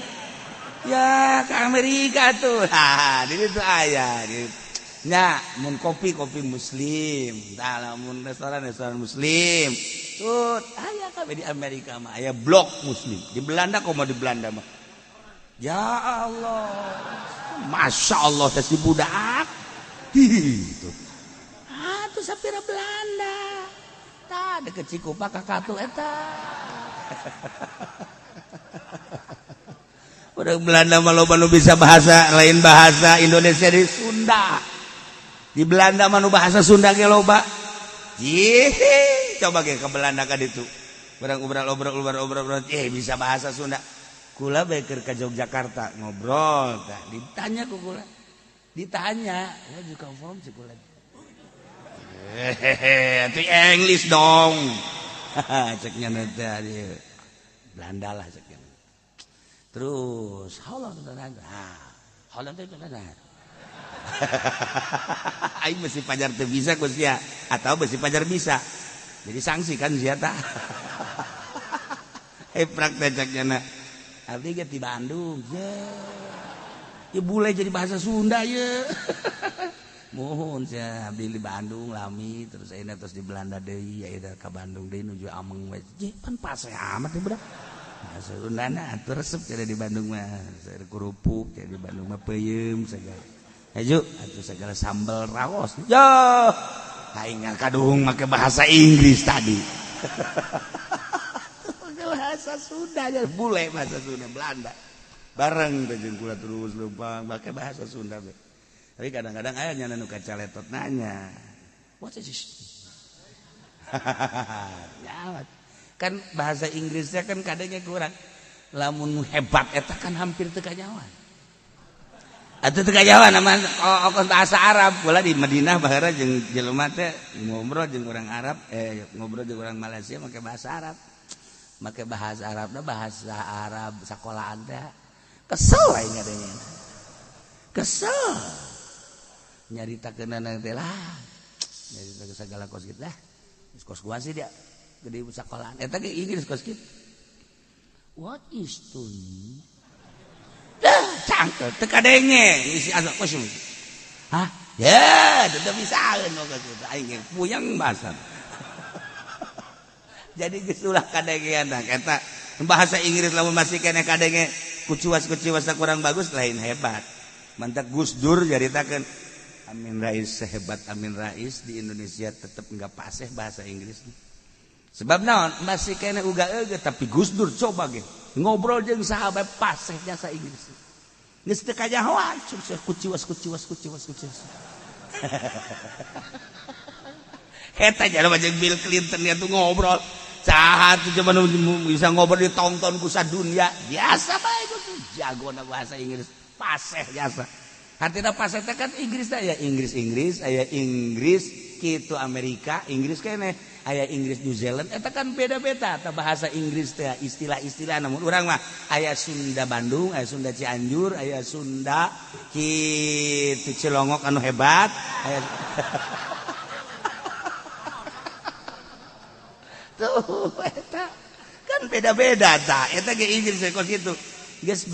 Ya ke Amerika tuh. Nah, di situ aya. Nya, mun kopi muslim. Tah lamun restoran muslim. Tut, aya kabeh di Amerika mah aya blok muslim. Di Belanda komo di Belanda mah. Ya Allah. Masya Allah si budak. Gitu. Tuh sapira Belanda. Tah deket Cikupa ka Katu eta. Udah Belanda mah loba nu bisa bahasa lain bahasa Indonesia di Sunda. Di Belanda mah nu bahasa Sunda ge loba. Coba ge ke Belanda ka ditu. Barang obrol bisa bahasa Sunda. Kula bae keur ka Yogyakarta ngobrol tah ditanya ku kula. Ditanya, "Where you come from?" cik kula. Itu English dong. Ceknya nanti Belanda lah ceknya. Terus, how long itu nanti? How long itu nanti? Aing mesti pajar tuh bisa Gus ya, atau mesti pajar bisa. Jadi sanksi kan siata. Praktek ceknya nak. Abdi ge di Bandung, ya boleh jadi bahasa Sunda ya. Mohon saya abdi di Bandung lami terus ayeuna terus di Belanda deui ayeuna ka Bandung deui nuju Ameng we. Pan pase amat ya budak. Bahasa Sundana atuh resep kada di Bandung mah. Saya kerupuk ya di Bandung mah peuyeum segala. Aju atuh segala sambal raos. Yo. Aing kaduhung make bahasa Inggris tadi. Bahasa Sunda ya bule bahasa Sunda Belanda. Bareng teh jeung kula terus leumpang make bahasa Sunda be. Tapi kadang-kadang ayahnya nu kacaletot nanya, what is this? Nyawat. Kan bahasa Inggrisnya kan kadangnya kurang. Lamun hebat eta kan hampir teu kanyawan. Atuh teu kanyawan aman bahasa Arab. Kula di Madinah bahara jeung jelema teh ngobrol jeung urang Arab, ngobrol jeung urang Malaysia make bahasa Arab. Make bahasa Arabna bahasa Arab sakolahan teh. Kesel aing ngadenge. Kesel. Nyarita kena nanti lah, nyarita ke segala kos gitu lah, kos gua sih dia gede sekolahan. Eta ge Inggris kos gitu. What is to me? Dah cangkel, teka denge, isi asal kosong. Hah? Ya, tetap bisa no kos gitu. Aing puyeng bahasa. Jadi gitulah kadengean dah. Eta bahasa Inggris lamun masih kena kadenge kuciwas kurang bagus lain hebat. Mantap Gus Dur jaritakeun. Amin Rais sehebat Amin Rais di Indonesia tetap enggak paseh bahasa Inggris. Sebab naon masih kena uga eueuh tapi Gus Dur coba ge ngobrol jeung sahabat paseh bahasa Inggris. Geus teu kanyahoan kuciwas. Eta jalma jeung Bill Clinton ya tuh ngobrol. Saha tuh coba bisa ngobrol ditonton ku sadunya. Biasa bae tuh jagona bahasa Inggris paseh jasa. Hartina paseh teh kan Inggris teh aya Inggris aya Inggris kitu Amerika Inggris kene aya Inggris New Zealand eta kan beda-beda tah bahasa Inggris teh istilah-istilah namun urang mah aya Sunda Bandung aya Sunda Cianjur aya Sunda kitu Cilongok anu hebat aya tuh eta kan beda-beda tah eta ge Inggris kok kitu geus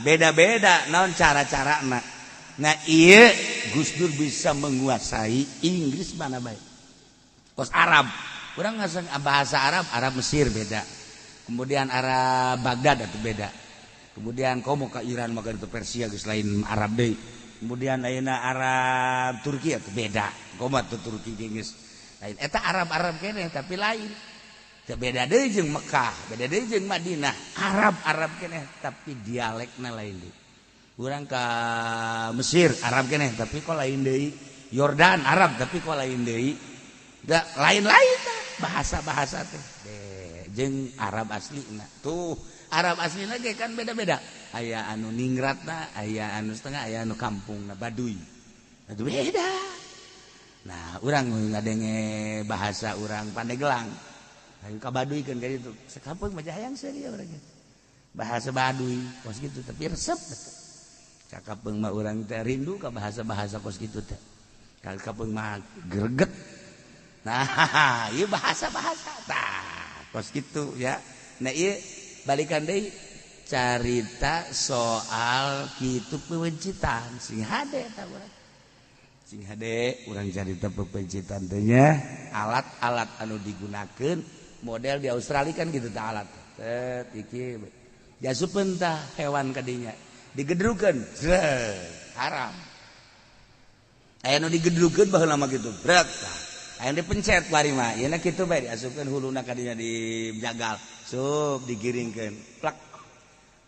beda-beda naon cara-carana. Nah ieu Gus Dur bisa menguasai Inggris mana bae. Kos Arab. Urang ngaseng bahasa Arab Mesir beda. Kemudian Arab Baghdad itu beda. Kemudian komo ka Iran maka itu Persia geus lain Arab deui. Kemudian ayeuna Arab Turki itu beda. Komo teh Turki geus lain. Eta Arab kene tapi lain. Beda deui jeung Mekah, beda deui jeung Madinah. Arab keneh tapi dialekna lain deui. Urang ka Mesir Arab keneh tapi kok lain deui. Yordan Arab tapi kok lain deui. Da lain-lain tah bahasa-bahasa teh. Jeung Arab aslina. Tuh, Arab aslina ge kan beda-beda. Aya anu ningratna, aya anu setengah, aya anu kampungna Baduy. Itu beda. Nah, urang ngadenge bahasa urang Pandeglang. Ayo ka Baduy kan kayak gitu. Sekampung mah hayang seueur urang. Bahasa Baduy kos gitu tapi resep eta. Cakapeung mah urang teh rindu ka bahasa-bahasa kos gitu teh. Cakapeung mah greget. Nah, ieu bahasa-bahasa tah kos gitu ya. Nah ieu balikan deui carita soal kitu pewencitan sing hade eta urang sing hade urang carita pewencitan teh nya alat-alat anu digunakeun model di Australia kan gitu tah alat set iki jasupeun tah hewan kadinya digedrukeun haram aya nu digedrukeun baheula mah kitu brak aya dipencet bari mah yeuna kitu bae diasupkeun huluna kadinya dijagal sup digiringkeun plak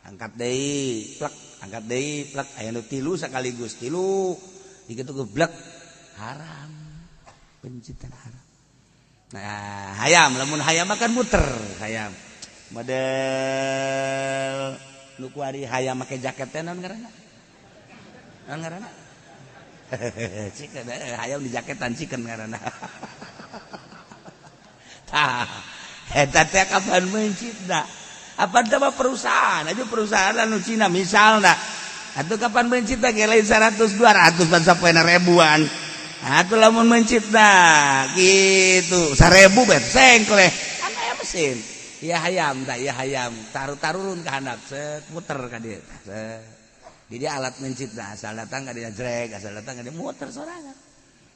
angkat deui plak angkat deui plak aya nu tilu sakaligus tilu dikitu geblek haram pencitan haram nah hayam lamun hayam makan muter hayam model nu kuari hayam make jaket teh naon ngaranna naon ngaranna cikeun hayam di jaketan cikeun ngaranna tah eta teh kapan mencitna apa nama perusahaan aja perusahaan anu Cina misalnya atau kapan mencipta lain 100 200 bangsa poena ribuan atau lamun mencipta gitu 1000 bet sengkleh kan aya mesin ya hayam tak ya hayam taruh-tarurun ke handap set muter ka dieu set di dia alat mencipta asal datang ka dia jreg asal datang ka dia muter sorangan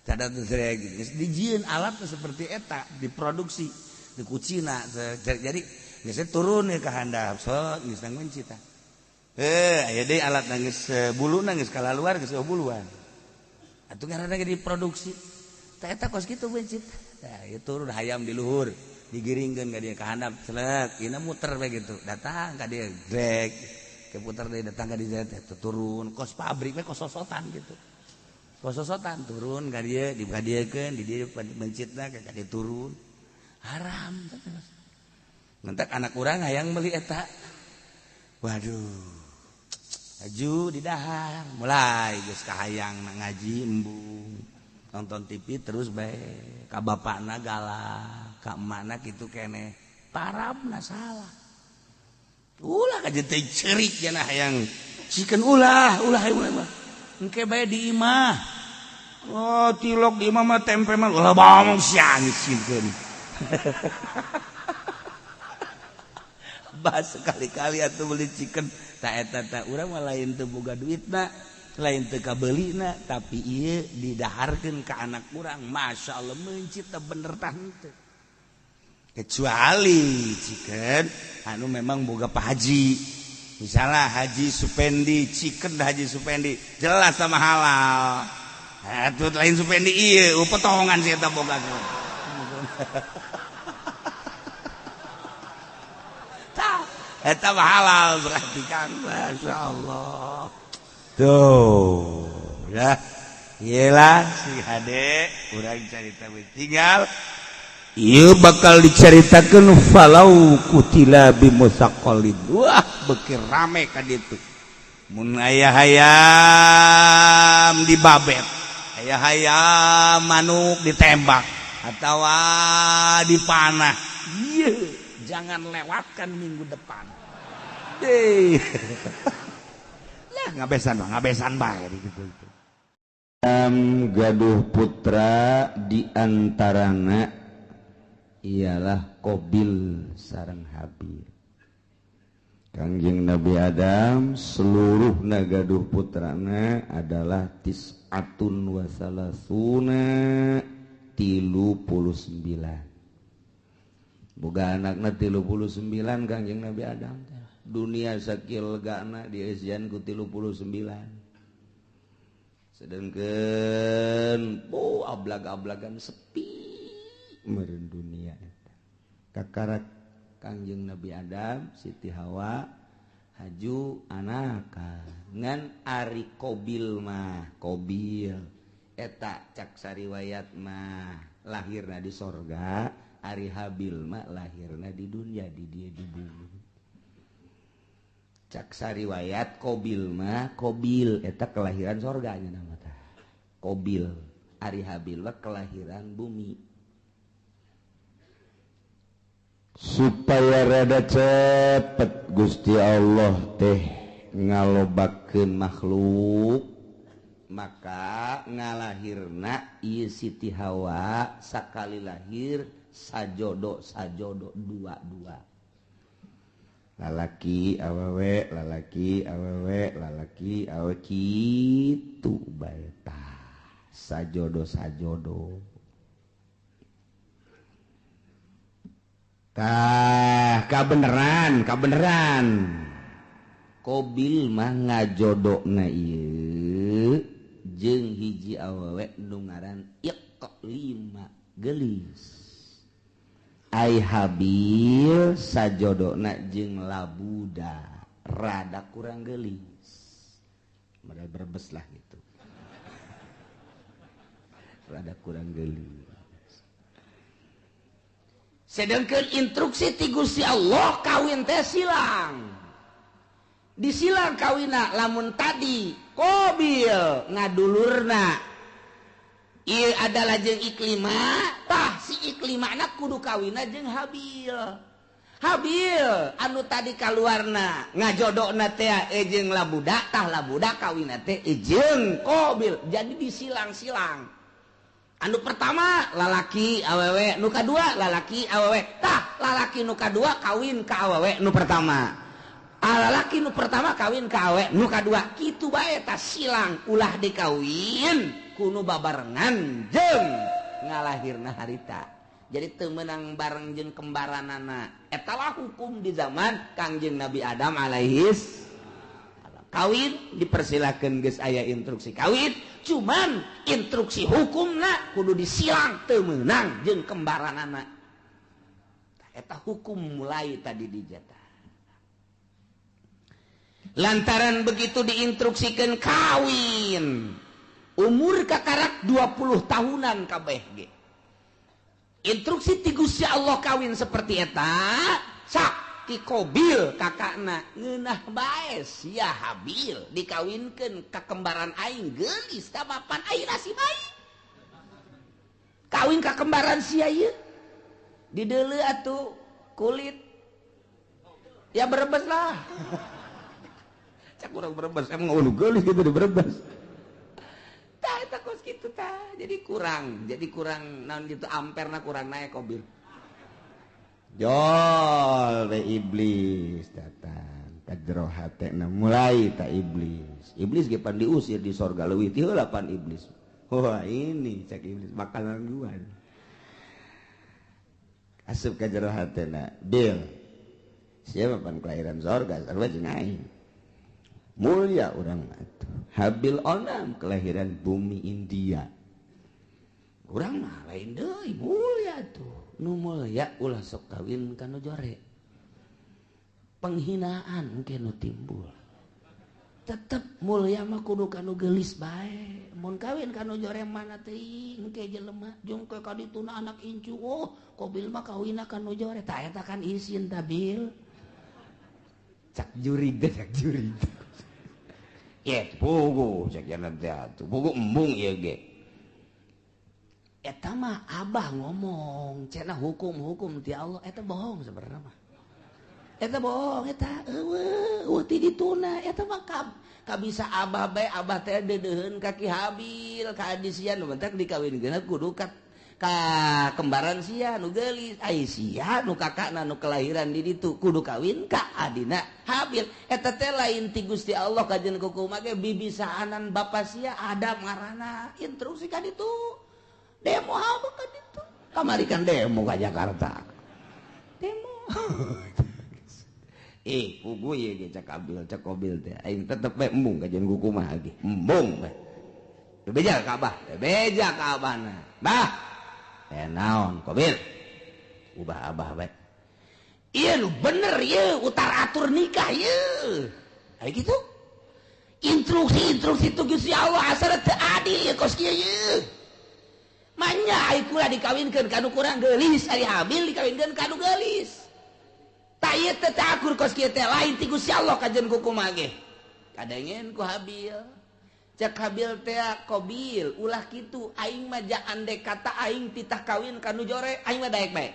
cadat jreg dijieun alat seperti eta diproduksi di Cina jadi biasanya turun ya ke handap sok geus nang mencit tah aya deui alat nangis buluna geus kalaluar geus buluan atuh ngaranna ge diproduksi tah eta kos kitu mencit tah ieu turun hayam di luhur digiringkeun ka dieu ka handap celek ina muter we gitu datang ka dieu dreg keputer deui datang ka dieu turun kos pabrik we kos sosotan gitu kos sosotan turun ka dieu dibadiekeun di dieu mencitna ka dieu turun haram ngentek anak urang hayang meuli eta waduh aju di dahar mulai geus kahayang ngaji embung nonton TV terus bae ka bapakna galak ka emakna kitu keneh parabna salah ulah ka teh ceurik cenah hayang sikeun ulah mah engke bae di imah oh tilok di imah mah tempe mah ulah bawang siangis sikeun bahas sekali-kali atuh beli chicken tak eta tak urang mah lain teu boga duitna lain teu kabeulina tapi ieu didaharkeun ka anak urang masyaallah mencit teh bener tah henteu kecuali chicken anu memang boga Pak Haji misalnya Haji Supendi chicken Haji Supendi jelas sama halal atuh lain Supendi ieu potongan si eta boga eta mah halal berarti kan masyaallah tuh ya iyalah si hade urang carita tinggal ieu bakal dicaritakeun falau kutila bimusaqallin wah beuki rame ka ditu mun aya hayam dibabet aya hayam manuk ditembak atawa dipanah ieu jangan lewatkan minggu depan. Lah ngabesan bae gitu. Gaduh putra di antarana ialah Qabil sareng Habil. Kangjeng Nabi Adam seluruhna gaduh putrana adalah tis'atun wa salasuna 39. Boga anakna 39 Kangjeng Nabi Adam dunia sakil legana dieusian ku 39 sedengkeun ablag-ablagan sepi meureun dunia eta kakarak Kangjeng Nabi Adam Siti Hawa haju anaka ngan ari Qabil mah Qabil eta cak sariwayat mah lahirna di sorga ari Habil mah lahirna di dunia di dia di bumi cak sariwayat Qabil mah Qabil eta kelahiran sorganya nama tah Qabil ari Habil mah kelahiran bumi supaya rada cepet Gusti Allah teh ngalobakeun makhluk maka ngalahirna ieu Siti Hawa sakali lahir sajodo dua lalaki awewe lalaki awewe lalaki awe kitu bae tah sajodo tah kabeneran Qabil mah ngajodokna ieu jeung hiji awewe nu ngaran Iqlima gelis ai Habil sajodona jeung Labuda rada kurang gelis modal berbes lah gitu rada kurang gelis sedangkan instruksi ti Gusti Allah kawin teh silang disilang kawina lamun tadi Qabil ngadulurna ieu adalah jeung Iklimah tah si Iklimah anak kudu kawina jeung Habil anu tadi kaluarna ngajodokna teh jeung Labuda tah Labuda kawina teh jeung Qabil jadi disilang-silang anu pertama lalaki awewe nu kadua lalaki awewe tah lalaki nu kadua kawin ka awewe nu pertama lalaki nu pertama kawin ka awewe nu kadua kitu bae tah silang ulah dikawin kuno babarengan jeung ngalahirna harita jadi teu meunang bareng jeung kembaranana etalah hukum di zaman Kangjeng Nabi Adam alaihis kawin dipersilakeun geus aya instruksi kawin cuman instruksi hukumna kudu disilang teu meunang jeung kembaranana eta hukum mulai tadi dijatah lantaran begitu diinstruksikeun kawin umur kakarak 20 tahunan kabeh ge instruksi ti Gusti Allah kawin seperti eta sak ti Qabil kakakna ngeunah bae sia Habil dikawinkeun ka kembaran aing geulis ka mapan ayeuna si bae kawin ka kembaran sia ieu dideuleu atuh kulit ya berebes lah cak urang berebes emang ulu geulis gitu di berebes tah kos gitu tah jadi kurang naon gitu amperna kurang naik Qabil jol we iblis datang ka jero hatena mulai ta iblis ge pan diusir di sorga leuwih ti heula pan iblis wah ini cak iblis bakalan gua asup ka jero hatena bil siapa pan kelahiran sorga sarua jeung aing mulia urang atuh Habil onam kelahiran bumi India urang mah lain deui mulia tuh nu mulia ulah sok kawin kana jore penghinaan engke nu timbul tetep mulia mah kudu kanu geulis bae mun kawin kanu jore mana teuing engke jelema jeung ke kadituna anak incu oh Qabil mah kawinna kanu jore tah eta kan isin tabil cak jurig ya pugu cek jangan tuh pugu embung ya ge eta mah abah ngomong cenah hukum ti Allah eta bohong sebenarnya mah eta bohong eta eueuh ti dituna eta mah kabisa abah bae abah teh deudeuheun ka Ki Habil ka adisian nu mentek dikawinkeun kudu ka kembaran sia nu geulis ai sia nu kakakna nu kelahiran di ditu kudu kawin ka adina Habil eta teh lain ti Gusti Allah kajeun kumaha ge bibisaanan bapa sia Adam ngaranna instruksi ka ditu demo habeu ka ditu kamari kan demo ka Jakarta demo pugu ieu ge cak Qabil teh aing tetep bae embung kajeun kumaha ge embung bae beja ka abahna bah naon Qabil ubah abah bae ieu nu bener ieu utar atur nikah ieu aya kitu instruksi tu Gusti Allah asal teu adil kos kieu ieu manya ai kula dikawinkeun kanu kurang geulis ari Habil dikawinkeun kanu geulis tah ieu teh akur kos kieu teh lain ti Gusti Allah kajeun kumaha ge kadengen ku Habil cak Habil teh Qabil ulah kitu aing mah andai kata aing titah kawin kanu jore aing mah daek bae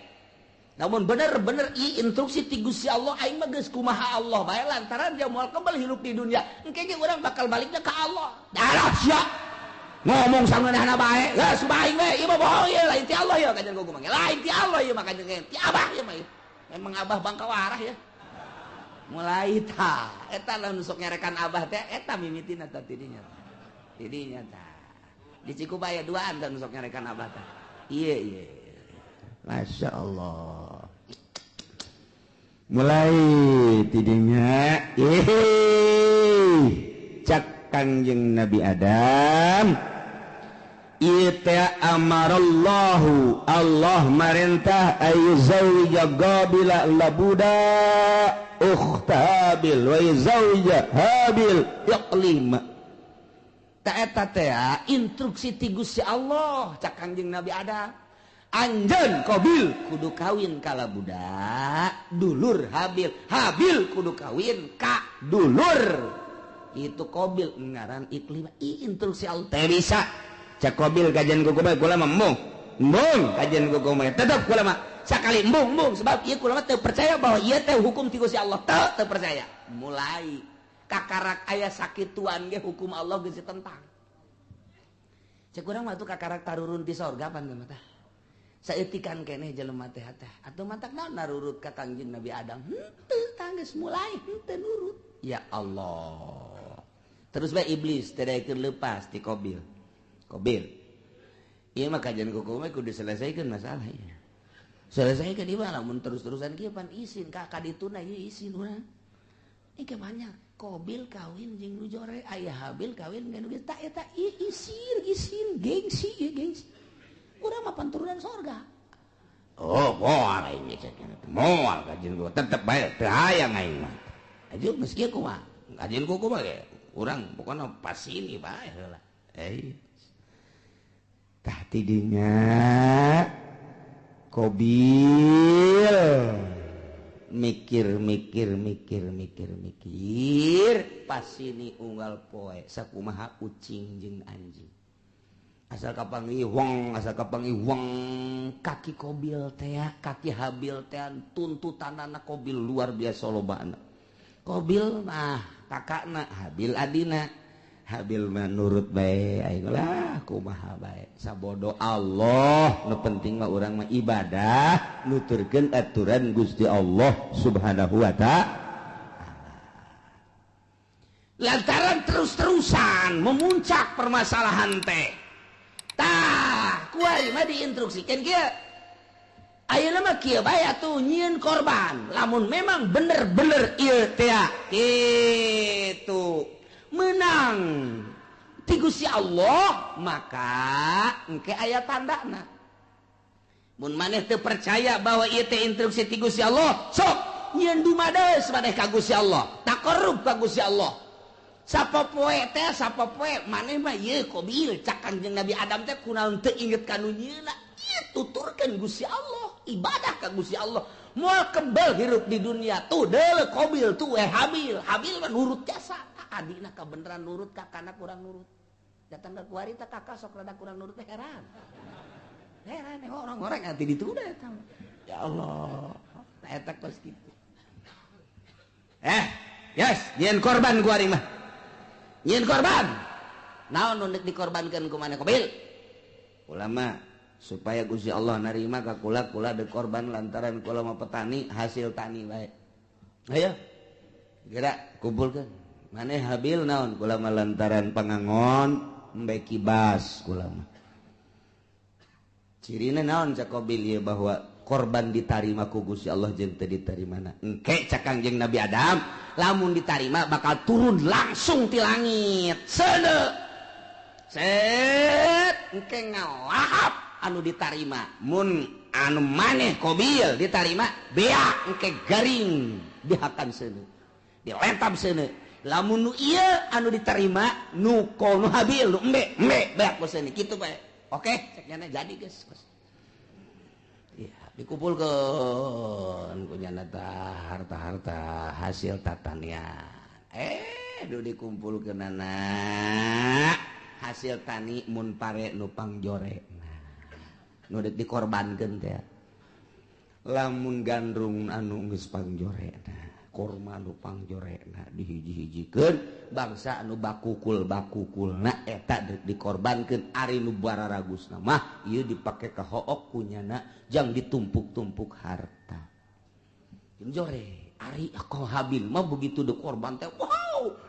namun bener-bener ieu instruksi ti Gusti Allah aing mah geus kumaha Allah bae lantaran dia moal kembali hidup di dunia engke ge urang bakal baliknya ka Allah dalah sia ngomong sangeunahna bae geus bae we ieu mah bohong ieu lain ti Allah ya kajeun kumaha lain ti Allah ieu mah kajeun ti abah ieu mah memang abah bangka warah ya mulai eta lamun sok nyarekan abah teh eta mimitina teh tidinya tah di Cikubaya duaan teh sok nyarekan abah teh iya Masya Allah mulai tidinya cak Kangjeng Nabi Adam ita amarallahu Allah marintah ayu zawja Qabila labuda ukhtabil wa zawja Habil yaqlima ta eta teh instruksi ti Gusti Allah cak Kangjeng Nabi Adam anjeun Qabil kudu kawin ka labuda dulur Habil kudu kawin ka dulur itu Qabil ngaran Iklima instruksi Allah teh bisa cak Qabil kajian kukumah kula mah embung kajian kukumah tetap kula mah sakali embung sebab ieu kula mah teu percaya bahwa ieu teh hukum ti Gusti Allah teu percaya mulai kakarak aya sakituan ge hukum Allah geus ditentang cek urang mah tuh kakarak tarurun ti sorga pan teh saeutikan keneh jelema teh atuh matak naon narurut ka Kangjeng Nabi Adam henteu tanggeus mulai henteu nurut ya Allah terus bae iblis teh daekeun leupas ti Qabil ieu mah kajian kukumah kudu selesaikeun masalah ieu selesaikeun ieu mah lamun terus-terusan kieu pan isin ka kadituna ieu isin urang ieu banyak Qabil kawin jeung nu jore aya Habil kawin jeung nu ta eta isin gengsi ieu gengsi urang mah panturunan sorga oh moal ini moal kajian gua tetep bae teu hayang aing mah ajeun geus kieu kumaha kajian kukumah ge urang pokona pas ini bae heula tah tidinya Qabil mikir pas ini unggal poe sakumaha ucing jeung anjing asal kapangiwang kaki Qabil teh kaki Habil teh tuntutanana Qabil luar biasa lobana Qabil mah kakakna Habil adina Habil mah nurut bae aing lah kumaha bae sabodo Allah nu penting mah urang mah ibadah nuturkeun aturan Gusti Allah Subhanahu wa ta'ala lantaran terus-terusan memuncak permasalahan teh tah kuari mah diinstruksikeun kieu ayeuna mah kieu bae atuh nyieun korban lamun memang bener-bener ieu teh kitu menang ti Gusti Allah maka engke aya tandana mun maneh teu percaya bahwa ieu teh instruksi ti Gusti Allah sok nyieun dumades maneh ka Gusti Allah taqarrub ka Gusti Allah sapopoe maneh mah ieu Qabil cak Kangjeng Nabi Adam teh kunaon teu inget ka nu nyieunna ieu tuturkeun Gusti Allah ibadah ka Gusti Allah moal kebal hirup di dunia tuh deuleu Qabil tuh Habil mah nurut jasa adina kabeneran nurut kakana kurang nurut datang ke kuari teh kakak sok rada kurang nurut teh heran orang-orang ati dituda eta ya Allah eta kos kitu nyieun korban kuari mah nyieun korban naon nu dikorbankeun ku maneh Qabil ulama supaya Gusti Allah narima ka kula de korban lantaran kula mah petani hasil tani bae ayo geura kumpulkeun maneh Habil naon kula mah lantaran pangangon embe kibas kula mah cirina naon cak Qabil ieu bahwa korban ditarima ku Gusti Allah jeung teu ditarimana engke cak Kangjeng Nabi Adam lamun ditarima bakal turun langsung ti langit seuneu set engke ngalahap anu ditarima mun anu maneh Qabil ditarima beak engke garing dihakan seuneu dilentam seuneu lamun nu ieu anu ditarima nu kono Habil nu embe beak bosna kitu bae oke cek nyana jadi geus iya dikumpulkeun ku nyana harta-harta hasil tatanian nu dikumpulkeunana hasil tani mun pare nu pangjorena nu dikorbankeun teh lamun gandrung anu geus pangjorena korma nu pangjorena dihiji-hijikeun bangsa anu bakukulna eta dikorbankeun ari nu bararagusna mah ieu dipake ka hook kunyana jang ditumpuk-tumpuk harta jore Ari kau Habil mah begitu de korban teh wow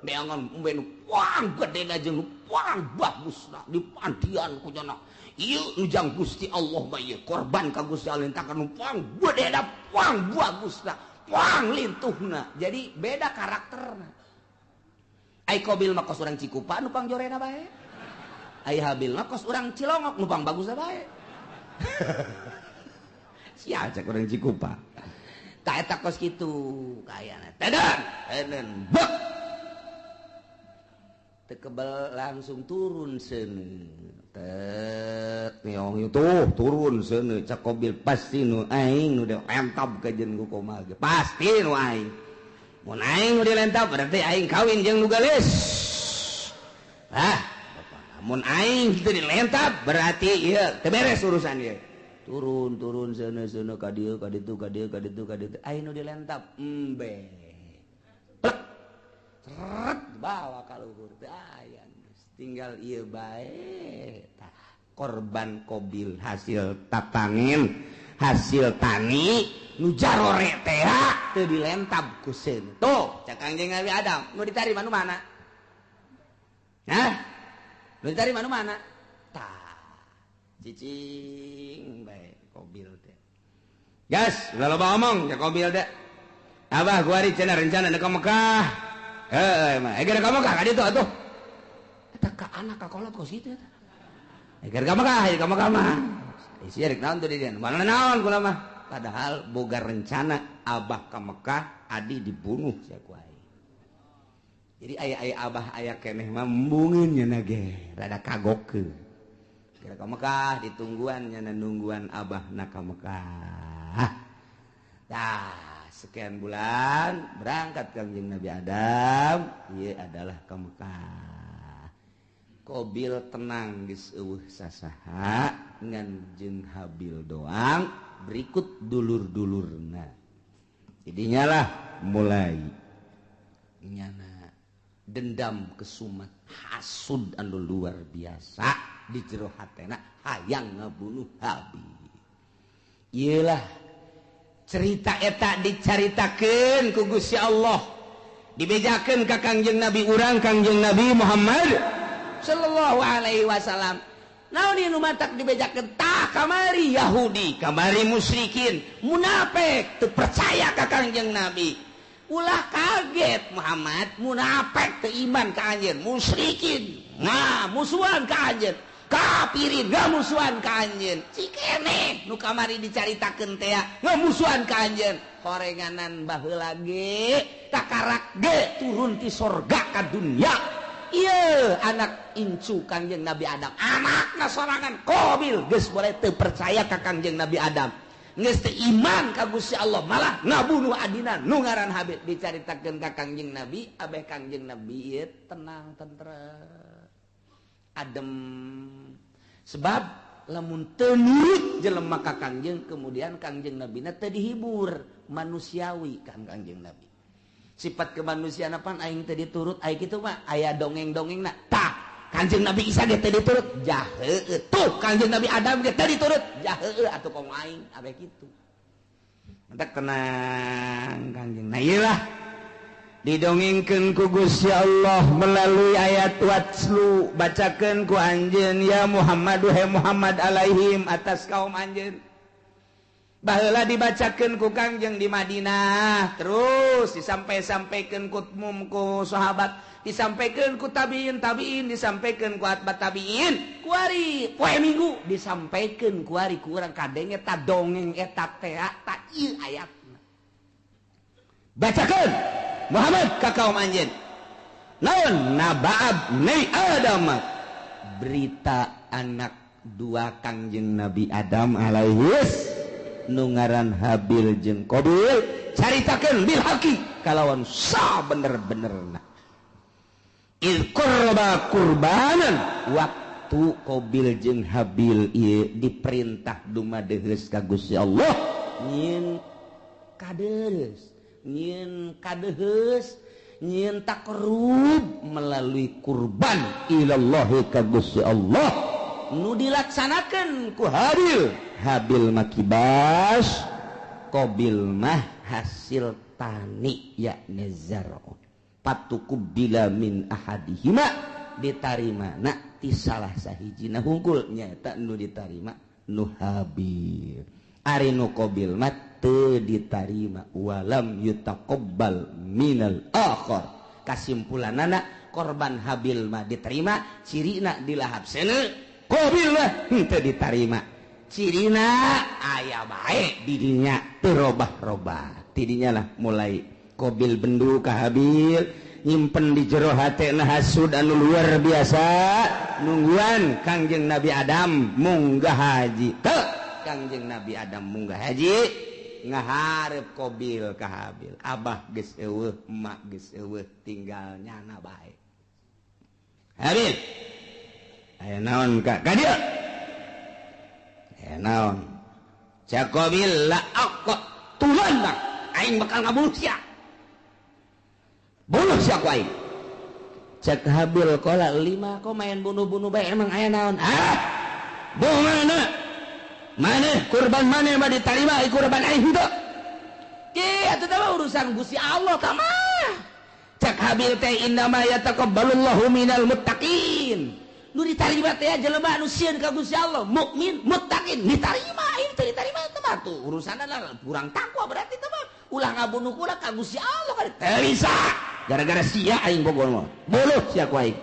neangan umben wang gede aja nu wang bagusna dipandian ku cenah ieu ujang Gusti Allah mah ieu korban ka Gusti Allah lintakan nu wang gede da wang bagusna wang lintuhna jadi beda karakterna ai Qabil mah kos urang Cikupa nu pangjorena bae ai Habil mah kos urang Cilongok nu pang bagusna bae sia cek urang Cikupa tak eta kos kitu kayana tedan bek teu kebal langsung turun seuneu tet neong itu turun seuneu cak Qabil pasti nu aing nu dilentab ka jeung ku komal pasti nu aing mun aing nu dilentab berarti aing kawin jeung nu gelis mun aing teu dilentab berarti ieu teu beres urusan ieu turun sana ka dieu ka ditu aing nu dilentab embe plek seret bawa ka luhur teh aya tinggal ieu bae tah korban Qabil hasil tatangin hasil tani nu jarore teh teu dilentab ku seun tuh cak Kangjeng Nabi Adam nu ditarima nu mana hah nu ditarima nu mana tah cicing bae Qabil teh gas udah loba ngomong ya Qabil teh abah gua ari cenah rencana ka Mekah mah eger ka Mekah ka ditu atuh eta ka anak ka kolot kos kitu eta eger ka Mekah mah isi rek naon tuh di dieu mana naon kula mah padahal boga rencana abah ka Mekah adi dibunuh sia ku aing jadi aya abah aya keneh mah embungeun nya ge rada kagokeun ka Mekah ditungguan nyana nungguan abah na ka Mekah dah sekian bulan berangkat Kangjeng Nabi Adam ieu adalah ka Mekah Qabil tenang geus eueuh sasaha ngan jeung Habil doang berikut dulur-dulurna jadinya lah mulai nyana dendam kesumat hasud anu luar biasa di jero hatena hayang ngabunuh Habil iyalah cerita eta dicaritakeun ku Gusti Allah dibejakeun ka Kangjeng Nabi urang Kangjeng Nabi Muhammad sallallahu alaihi wasallam naon ieu nu matak dibejakeun tah kamari Yahudi kamari musyrikin munafik teu percaya ka Kangjeng Nabi ulah kaget Muhammad munafik teu iman ka anjeun musyrikin nah musuhan ka anjeun kapirin ngamusuhan ka anjeun cikene nu kamari dicaritakeun teh ngamusuhan ka anjeun horenganan baheula ge takarak ge turun ti sorga ka dunya ieu anak incu Kangjeng Nabi Adam anakna sorangan Qabil geus boleh teu percaya ka Kangjeng Nabi Adam geus teu iman ka Gusti Allah malah ngabunuh adina nu ngaran Habil dicaritakeun ka Kangjeng Nabi abeh Kangjeng Nabi ieu tenang tentrem adem sebab lamun teu nurut jelema ka Kangjeng kemudian Kangjeng Nabi na teu dihibur manusiawi kan Kangjeng Nabi sifat kemanusiaan pan aing teu diturut aya kitu mah aya dongeng-dongengna tah Kangjeng Nabi Isa ge teu diturut jah heueuh tuh Kangjeng Nabi Adam ge teu diturut jah heueuh atuh kong aing abeh kitu entek tenang Kangjeng nah ieulah didongengkeun ku Gusti Allah melalui ayat watslu bacakeun ku anjeun ya Muhammad he Muhammad alaihim atas kaum anjeun baheula dibacakeun ku Kangjeng di Madinah terus disampai-sampaikeun ku umum ku sahabat disampaikeun ku tabiin disampaikeun ku atbat tabiin ku ari poe Minggu disampaikeun ku ari ku urang kadeng eta dongeng eta teh ta ieu ayatna bacakeun Muhammad ka kaum anjeun naon naba'ab ni Adam berita anak dua Kangjeng Nabi Adam alaihis nu ngaran Habil jeung Qabil caritakeun bil haqi kalawan sa bener-benerna il qurba qurbanan waktu Qabil jeung Habil ieu diperintah dumadeheus ka Gusti Allah nyin kadeus nyin kadeheus nyin takrub melalui kurban ilallahi ka Gusti Allah nu dilaksanakeun ku Habil mah kibas Qabil mah hasil tani yakni zar'u patukubila min ahadihima diterima na ti salah sahijina hungkul nyaeta nu diterima nu Habil ari nu Qabil mah teu diterima walam yutaqabbal minal akhar kasimpulanana korban Habil mah diterima cirina dilahap seuneu Qabil mah teu diterima cirina aya bae di dinya teu robah-robah ti dinya lah mulai Qabil bendu ka Habil nyimpen di jero hatena hasud anu luar biasa nungguan Kangjeng Nabi Adam munggah haji teu Kangjeng Nabi Adam munggah haji ngaharep Qabil ka Habil abah geus eueuh emak geus eueuh tinggal nyana bae Habil aya naon ka dieu aya naon cak Qabil la aqqa tulan bang aing bakal ngabunuh sia bunuh si aku aing cek Habil kola 5 kok main bunuh-bunuh bae emang aya naon mana kurban mana yang diterima kurban aing henteu atuh teh urusan Gusti Allah tamah cek Habil teh innama yataqabbalullahu minal muttaqin nu diterima teh jelema anu sieun ka Gusti Allah mukmin muttaqin diterima aing teh diterima teh mah tuh urusanna kurang takwa berarti teh mah ulah ngabunuh kula ka Gusti Allah kan teu bisa gara-gara sia aing bogoh mah buluh sia ku aing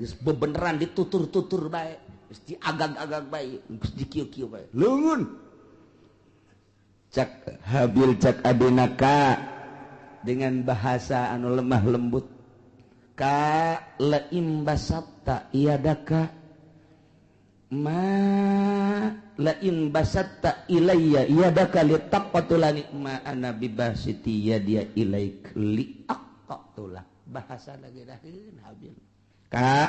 geus bebeneran ditutur-tutur bae geus diagag-agag bae geus dikieu-kieu bae leungeun cak Habil cak adenaka dengan bahasa anu lemah lembut ka la imbasatta iyadaka ma la in basatta ilayya yadaka litaqatulani ma ana bibasiti yadiya ilaik li aqatula bahasa lagi daheun Habil ka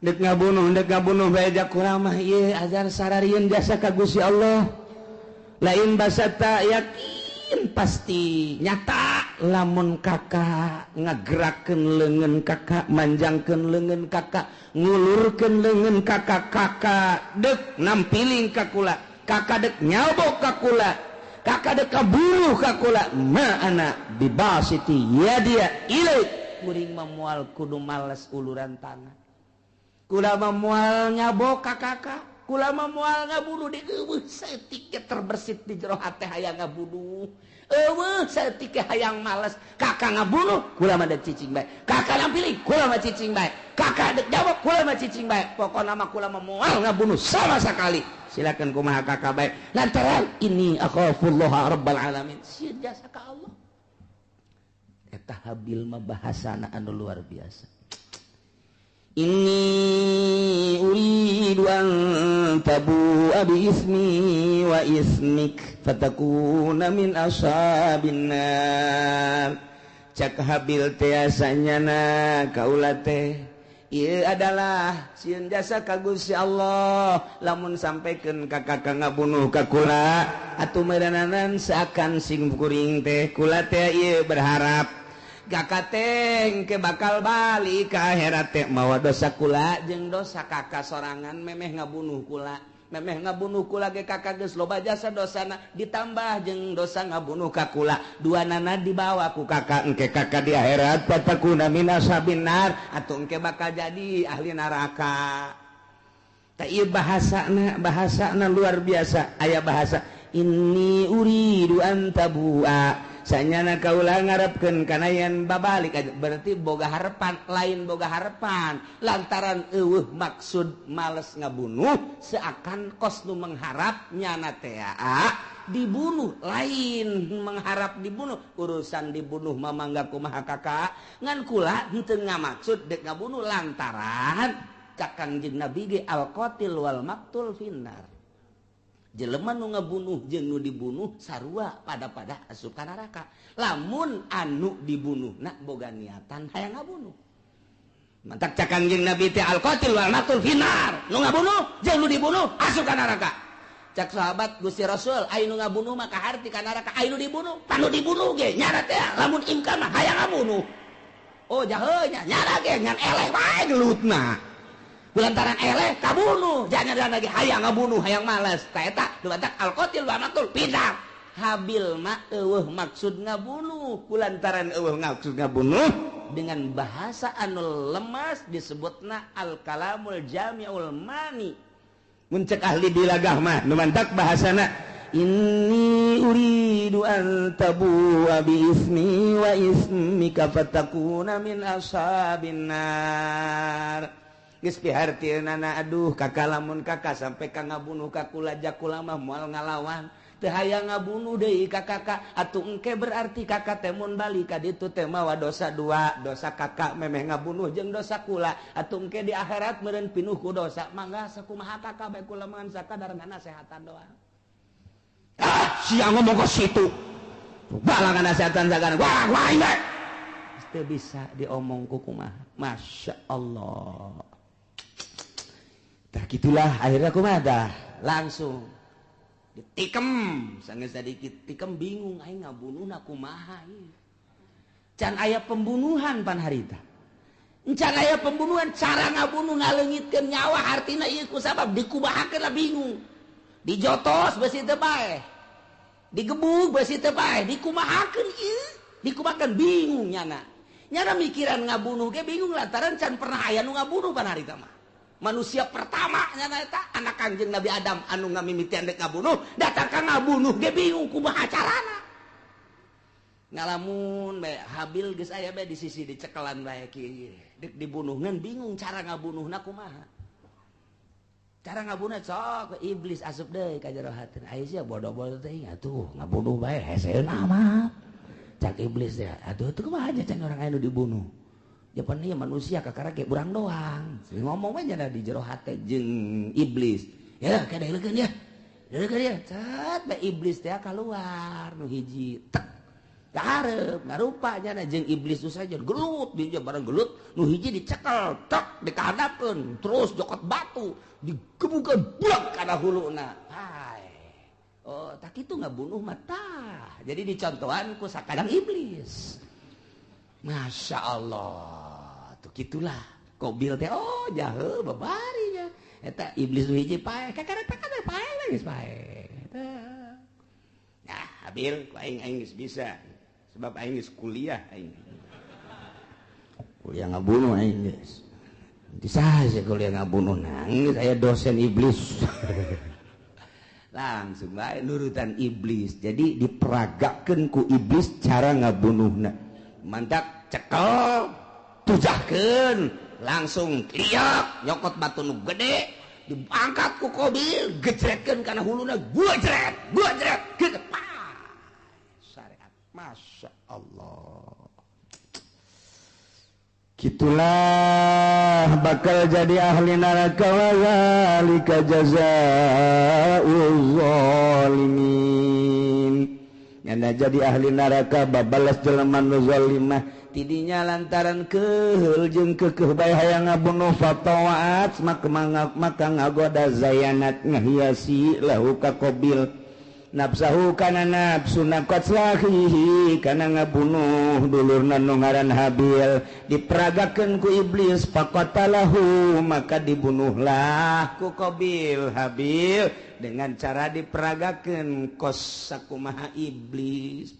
dek ngabunuh bae jak urang mah ieu azan sararieun jasa ka Gusti Allah la in basatta yakin pasti nyata lamun kakak ngagerakeun leungeun kakak manjangkeun leungeun kakak ngulurkeun leungeun kakak dek nampiling ka kula kakak dek nyabok ka kula kakak dek kabunuh ka kula ma ana bibasiti yadia ilaik kuring memual kudu males uluran tangan kula memual nyabok ka kakak kula memual ngabunuh di eueuh saeutik terbersit di jero hate hayang ngabunuh eueuh saeutik hayang males kakak ngabunuh kula mah dek cicing bae kakak nampilih kula mah cicing bae kakak dek jawab kula mah cicing bae pokona mah kula mah moal ngabunuh sama sekali silakan kumaha kakak bae lantaran ini akhafullah rabbal alamin sieun jasa ka Allah eta Habil mah bahasana anu luar biasa inni uridu an tabu'a bi ismi wa ismik fatakuna min ashabin nar cak Habil teh asanyana kaula teh ieu adalah sieun jasa ka Gusti Allah lamun sampekeun ka kakak ngabunuh ka kula atuh meureunanan seakan sing kuring teh kula teh ieu berharap kakak teh ke bakal balik ke akhirat teh mawa dosa kula jeung dosa kakak sorangan memeh ngabunuh kula ge kakak geus loba jasa dosana ditambah jeung dosa ngabunuh ka kula duanana dibawa ku kakak engke kakak di akhirat fatakuna min ashabin nar atuh engke bakal jadi ahli neraka tah ieu bahasana luar biasa aya bahasa inni uridu an tabu'a sanyana kaula ngarepkeun kana yen babalik berarti boga harepan lain boga harepan lantaran eueuh maksud males ngabunuh seakan kos nu mengharap nyana teh dibunuh lain mengharap dibunuh urusan dibunuh mah mangga kumaha kakak ngan kula henteu ngamaksud dek ngabunuh lantaran cak Kangjeng Nabi ge al qatil wal maqtul finnar jelema nu ngabunuh jeung nu dibunuh sarua pada asup ka neraka lamun anu dibunuhna boga niatan hayang ngabunuh mantak cak Kangjeng Nabi teh al qatil wal maqtul finnar nu ngabunuh jeung nu dibunuh asup ka neraka cak sahabat Gusti Rasul aya nu ngabunuh mah kaharti ka neraka aya nu dibunuh panu dibunuh ge nyana teh lamun imkan mah hayang ngabunuh oh jaheunya nyana ge ngan eleh bae gelutna lantaran eleh kabunuh jangan lagi hayang ngabunuh hayang malas ta eta dibatak al qatil wa maqtul pintar Habil mah maksud ngabunuh kulantaran maksud ngabunuh dengan bahasa anu lemas disebutna al-kalamul jami'ul mani muncak ahli dilagah mah nu mantak bahasana inni uridu an tabu'a bi ismi wa ismika fatakuna min ashabin nar geus pihartieunana aduh kakak lamun kakak sampai ka ngabunuh ka kula jakula mah moal ngalawan teu hayang ngabunuh deui ka kakak atuh engke berarti kakak teh mun bali ka ditu teh mawa dosa dua dosa kakak memeh ngabunuh jeung dosa kula atuh engke di akhirat meureun pinuh ku dosa mangga sakumaha kakak bae kula mangan sakadarna nasehatan doang siang ngomong ke situ balangan nasehatan sakana wah ini teu bisa diomong ku kumaha masya Allah tah gitulah akhirnya kumaha dah langsung ditikem sanggeus sadikit tikem bingung aing ngabunuhna kumaha ieu can aya pembunuhan pan harita can aya pembunuhan cara ngabunuh ngaleungitkeun nyawa artina ieu ku sabab dikumahakeun lah bingung dijotos besi teu bae digebug besi teu bae dikumahakeun ieu dikumahakeun bingung nyana mikiran ngabunuh ge bingung lantaran can pernah aya nu ngabunuh pan harita mah manusia pertama nyana eta anak Kangjeng Nabi Adam anu ngamimitian dek ngabunuh datang ka ngabunuh ge bingung kumaha carana ngalamun bae Habil geus aya bae di sisi dicekelan bae kieu dek dibunuhkeun bingung cara ngabunuhna kumaha cara ngabunuh sok iblis asup deui ka jero hateuna aya sia bodoh-bodoh teh atuh ngabunuh bae heseun amat cak iblis teh atuh teu kumaha nya can urang anu dibunuh japan ieu manusia kakara ge urang doang ngomong we nya di jero hate jeung iblis ya kadeulekeun ya deulekeun ya cat bae iblis teh kaluar nu hiji tek kahareup ngarupa nya jeung iblis tu saja gelut di bareng gelut nu hiji dicekel tek dikahadapkeun terus jokot batu digebukeun blak kana huluna hai oh tak kitu ngabunuh mata jadi dicontohan ku sakadang iblis masya Allah tuh gitulah Qabil teh oh jaheu babarinya eta iblis nu hiji pae kakara pae geus pae nah Habil ku aing geus bisa sebab aing geus kuliah aing kuliah ngabunuh aing geus bisa aja kuliah ngabunuh nangis aya dosen iblis langsung bae nurutan iblis jadi diperagakeun ku iblis cara ngabunuhna mantak cekel tujahkeun langsung kliak nyokot batu nu gede diangkat ku Qabil gecretkeun kana huluna gujret syariat masya Allah gitulah bakal jadi ahli neraka wa zalika jazaa'uz zalimin nyana jadi ahli neraka babalas jelema nu zalimah tidinya lantaran keheul jeung keukeuh bae hayang ngabunuh fatawaat maka ngagoda zayanat ngahiasi lahu ka Qabil nafsahu kana nafsu naqatslahi kana ngabunuh dulurna nu ngaran Habil diperagakeun ku iblis faqatalahu maka dibunuhlah ku Qabil Habil dengan cara diperagakeun kos sakumaha iblis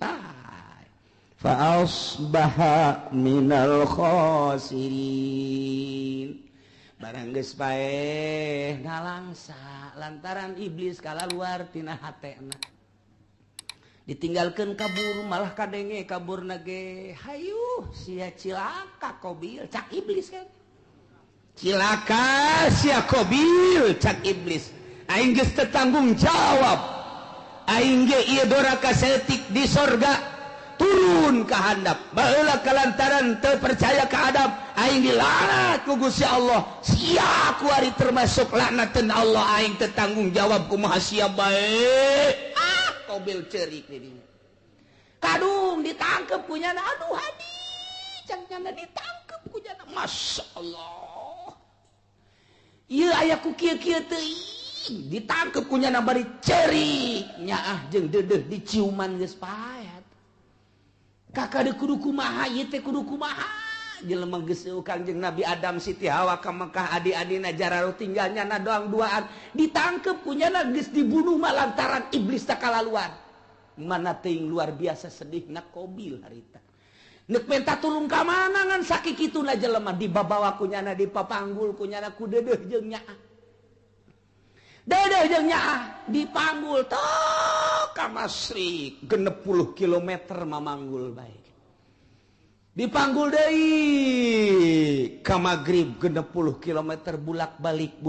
fa asbaha minal khasirin barang geus bae ngalangsa lantaran iblis kalaluar tina hatena ditinggalkeun kabur malah kadenge kaburna ge hayu sia cilaka Qabil cak iblis kan cilaka sia Qabil cak iblis aing geus teu tanggung jawab aing ge ieu doraka setik di sorga turun ke handap baheula kalantaran teu percaya ka adab aing dilaknat ku Gusti Allah sia ku ari termasuk laknateun Allah aing teu tanggung jawab kumaha sia bae Qabil ceurik di dinya kadung ditangkep ku nyana aduh hadi cang nyana ditangkep ku nyana masyaallah ieu aya ku kieu-kieu teuing ditangkep ku nyana bari ceurik nyaah jeung deudeuh diciuman geus pae kakak kudu kumaha ieu teh kudu kumaha jelema geus Kangjeng Nabi Adam Siti Hawa ka Mekah adi-adina jararo tinggalnya na doang duaan ditangkep ku nyana geus dibunuh mah lantaran iblis tak kalaluan mana teuing luar biasa sedihna Qabil harita neuk minta tulung ka mana ngan sakit kituna jelema dibabawa ku nyana dipapanggul ku nyana ku deudeuh jeung nyaah dipanggul tok ka Masrik 60 kilometer mamanggul bae dipanggul deui ka Magrib 60 kilometer bulak-balik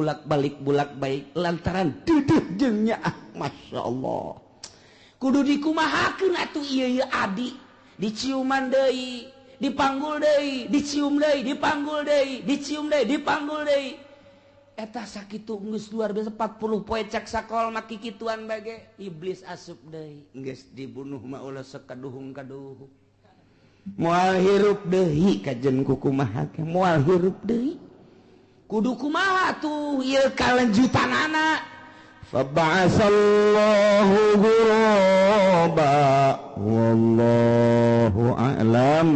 lantaran deudeuh jeung nyaah masyaallah kudu dikumahakeun atuh ieu adi diciuman deui dipanggul deui dicium deui dipanggul deui dicium deui dipanggul deui eta sakitu geus luar biasa 40 poe cak sakol maki kituan bage iblis asup deui geus dibunuh mah ulah sakaduhung-kaduhung moal hirup deui kajen kukumaha moal hirup deui kudu kumaha tuh ieu kalanjutanana faba'asallahu ghuraba wallahu a'lam